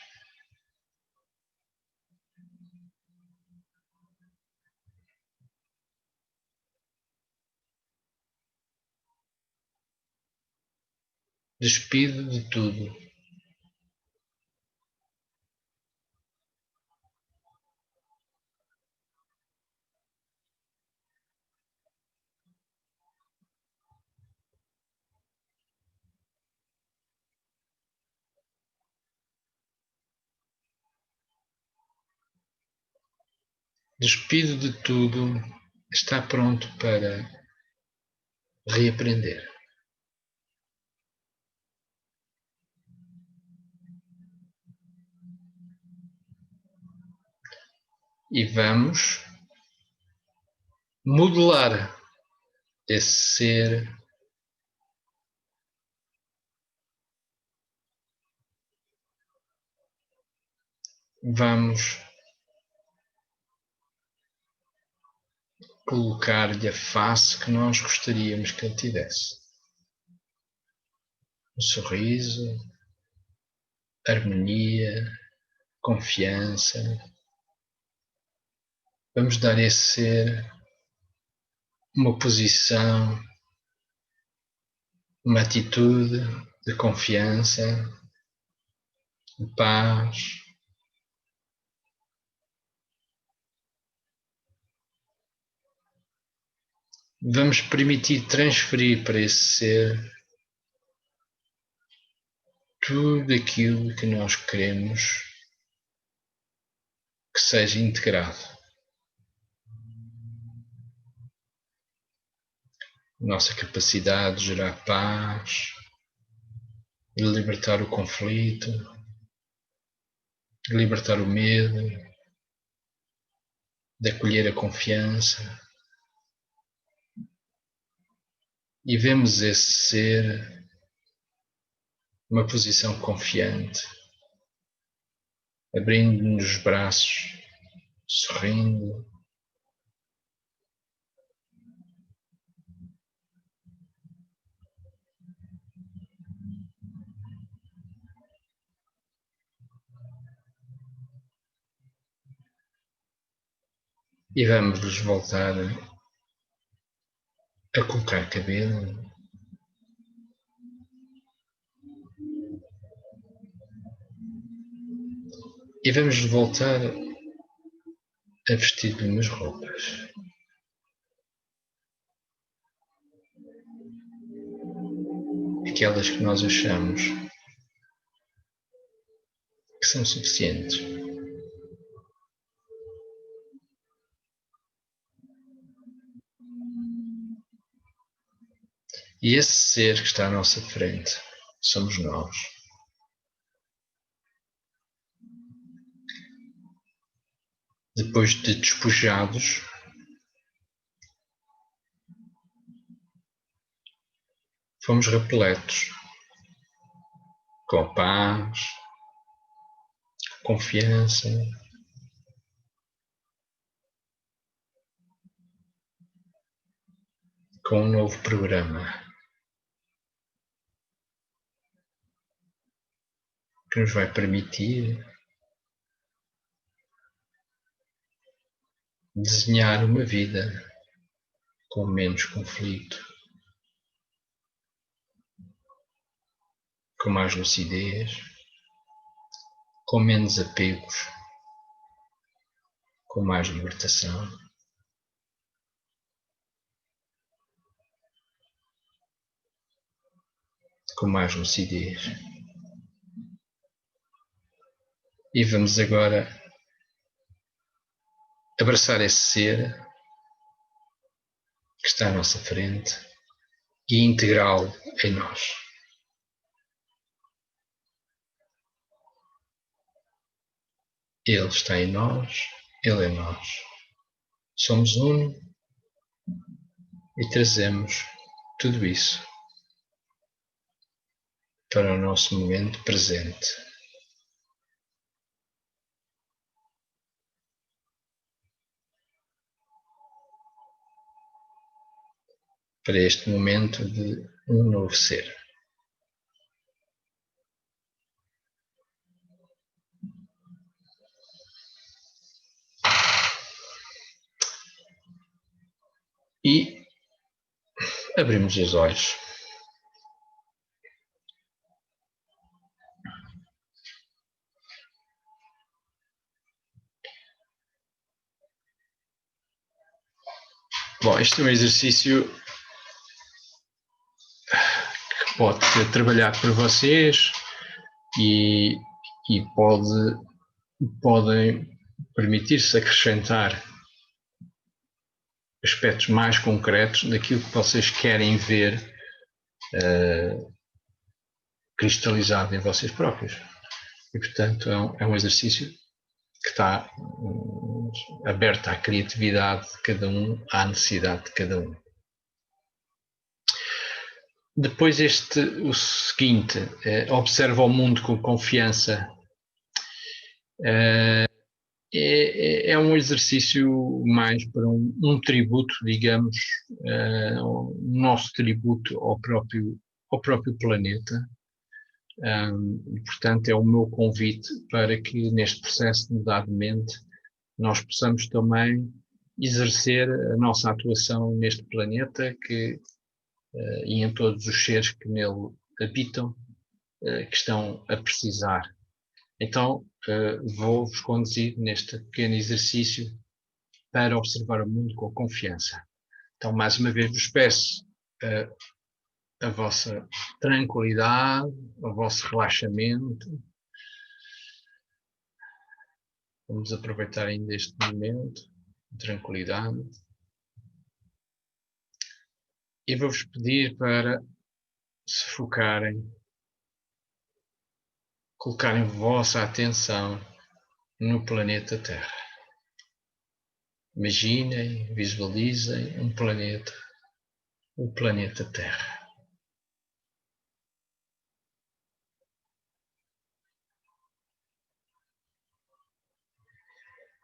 Despido de tudo. Despido de tudo, está pronto para reaprender. E vamos modelar esse ser vamos colocar-lhe a face que nós gostaríamos que ele tivesse. Um sorriso, harmonia, confiança. Vamos dar a esse ser uma posição, uma atitude de confiança, de paz. Vamos permitir transferir para esse ser tudo aquilo que nós queremos que seja integrado. Nossa capacidade de gerar paz, de libertar o conflito, de libertar o medo, de acolher a confiança. E vemos esse ser numa posição confiante, abrindo-nos os braços, sorrindo. E vamos voltar a colocar cabelo. E vamos voltar a vestir-lhe umas roupas. Aquelas que nós achamos que são suficientes. E esse ser que está à nossa frente somos nós. Depois de despojados, fomos repletos com paz, confiança, com um novo programa que nos vai permitir desenhar uma vida com menos conflito, com mais lucidez, com menos apegos, com mais libertação. Com mais lucidez. E vamos agora abraçar esse ser que está à nossa frente e integrá-lo em nós. Ele está em nós, ele é nós. Somos um e trazemos tudo isso para o nosso momento presente. Para este momento de um novo ser. E abrimos os olhos. Bom, este é um exercício que pode ser trabalhado por vocês e podem permitir-se acrescentar aspectos mais concretos daquilo que vocês querem ver cristalizado em vocês próprios. E, portanto, é um exercício que está aberto à criatividade de cada um, à necessidade de cada um. Depois o seguinte, observa o mundo com confiança. É um exercício mais para um tributo, digamos, o nosso tributo ao próprio planeta. Portanto, é o meu convite para que neste processo de mudar de mente nós possamos também exercer a nossa atuação neste planeta e em todos os seres que nele habitam, que estão a precisar. Então, vou-vos conduzir neste pequeno exercício para observar o mundo com confiança. Então, mais uma vez, vos peço a vossa tranquilidade, o vosso relaxamento. Vamos aproveitar ainda este momento de tranquilidade. E vou-vos pedir para se focarem, colocarem vossa atenção no planeta Terra. Imaginem, visualizem um planeta, o planeta Terra.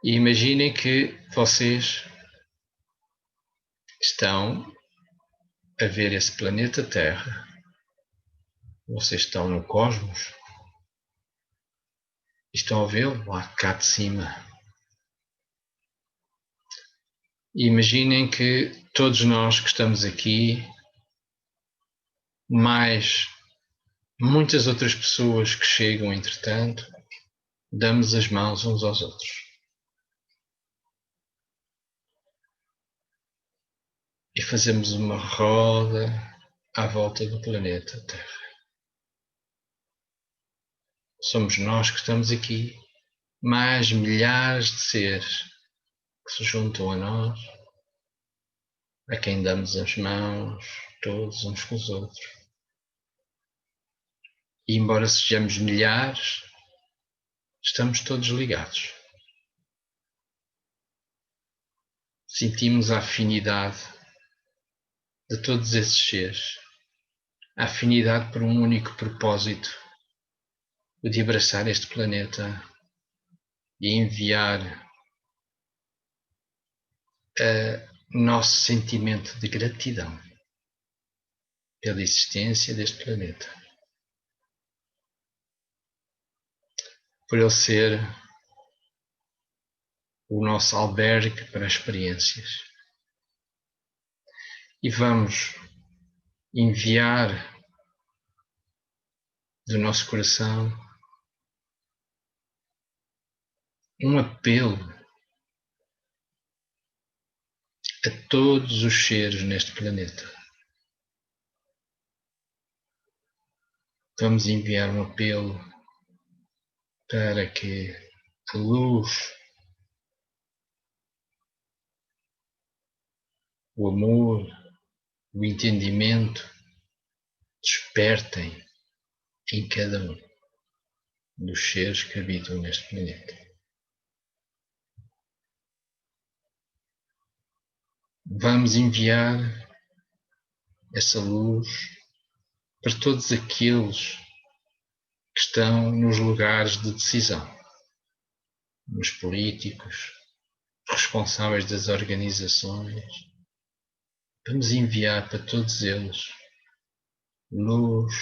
E imaginem que vocês estão a ver esse planeta Terra. Vocês estão no cosmos e estão a vê-lo lá cá de cima. E imaginem que todos nós que estamos aqui, mais muitas outras pessoas que chegam entretanto, damos as mãos uns aos outros. E fazemos uma roda à volta do planeta Terra. Somos nós que estamos aqui, mais milhares de seres que se juntam a nós, a quem damos as mãos, todos uns com os outros. E embora sejamos milhares, estamos todos ligados. Sentimos a afinidade de todos esses seres, a afinidade por um único propósito, o de abraçar este planeta e enviar nosso sentimento de gratidão pela existência deste planeta, por ele ser o nosso albergue para experiências. E vamos enviar do nosso coração um apelo a todos os seres neste planeta. Vamos enviar um apelo para que a luz, o amor, o entendimento despertem em cada um dos seres que habitam neste planeta. Vamos enviar essa luz para todos aqueles que estão nos lugares de decisão, nos políticos, responsáveis das organizações. Vamos enviar para todos eles luz,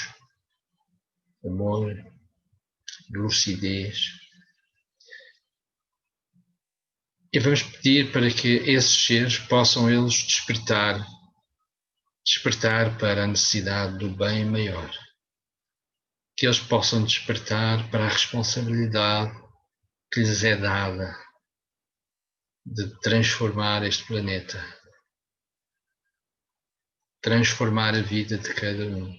amor, lucidez. E vamos pedir para que esses seres possam eles despertar para a necessidade do bem maior. Que eles possam despertar para a responsabilidade que lhes é dada de transformar este planeta, transformar a vida de cada um,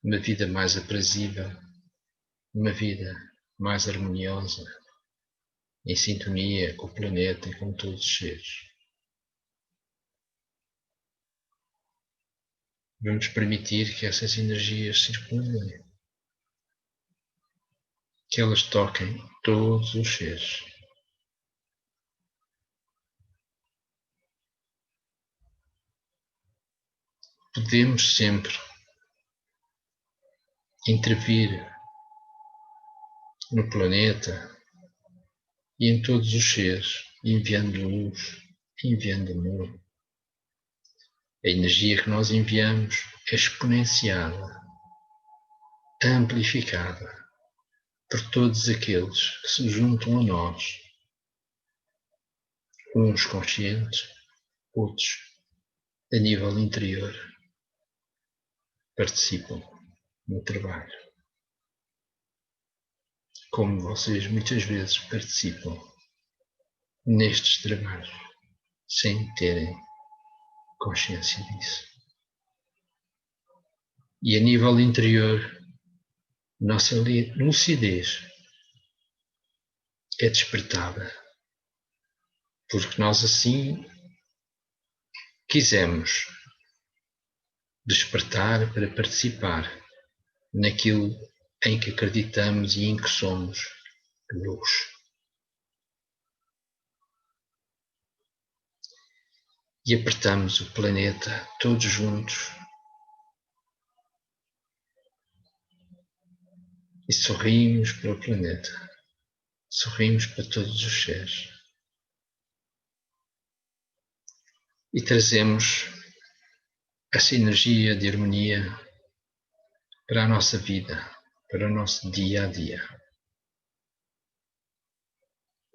uma vida mais aprazível, uma vida mais harmoniosa, em sintonia com o planeta e com todos os seres. Vamos permitir que essas energias circulem, que elas toquem todos os seres. Podemos sempre intervir no planeta e em todos os seres, enviando luz, enviando amor. A energia que nós enviamos é exponenciada, amplificada por todos aqueles que se juntam a nós, uns conscientes, outros a nível interior, participam no trabalho. Como vocês muitas vezes participam nestes trabalhos, sem terem consciência disso. E a nível interior, nossa lucidez é despertada, porque nós assim quisemos despertar para participar naquilo em que acreditamos e em que somos luz. E apertamos o planeta todos juntos e sorrimos para o planeta, sorrimos para todos os seres e trazemos essa energia de harmonia para a nossa vida, para o nosso dia a dia,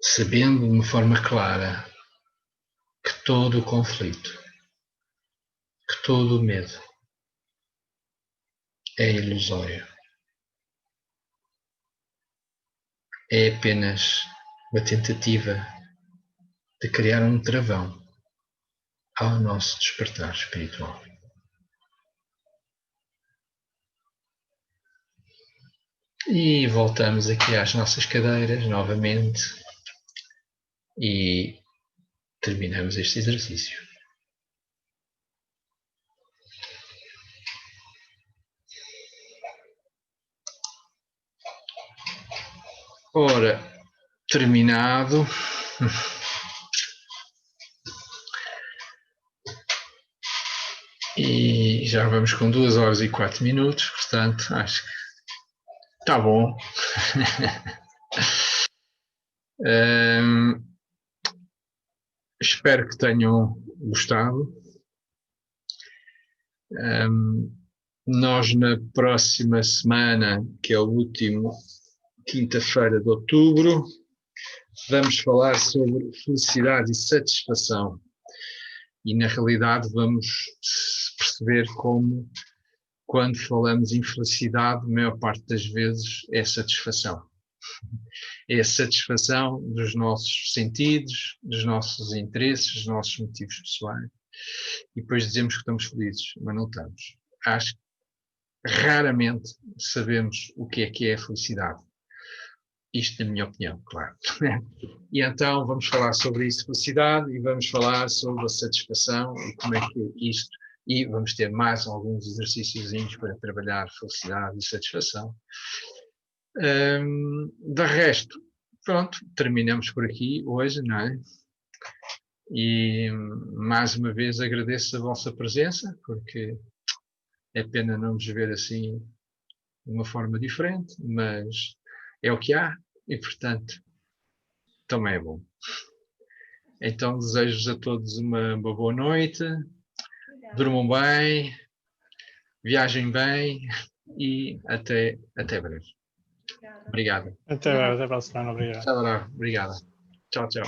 sabendo de uma forma clara que todo o conflito, que todo o medo é ilusório. É apenas uma tentativa de criar um travão ao nosso despertar espiritual. E voltamos aqui às nossas cadeiras novamente e terminamos este exercício. Ora, terminado. E já vamos com 2 horas e 4 minutos, portanto, acho que está bom. Espero que tenham gostado. Nós na próxima semana, que é o último quinta-feira de outubro, vamos falar sobre felicidade e satisfação. E na realidade vamos perceber como quando falamos em felicidade, a maior parte das vezes é satisfação. É a satisfação dos nossos sentidos, dos nossos interesses, dos nossos motivos pessoais. E depois dizemos que estamos felizes, mas não estamos. Acho que raramente sabemos o que é a felicidade. Isto na minha opinião, claro. E então vamos falar sobre isso, felicidade, e vamos falar sobre a satisfação e como é que isto, e vamos ter mais alguns exercícios para trabalhar felicidade e satisfação. De resto, pronto, terminamos por aqui hoje, não é? E mais uma vez agradeço a vossa presença, porque é pena não nos ver assim de uma forma diferente, mas é o que há e, portanto, também é bom. Então desejo-vos a todos uma boa noite, durmam bem, viajem bem e até breve. Obrigado. Até a próxima, obrigado. Até breve. Obrigado. Tchau, tchau.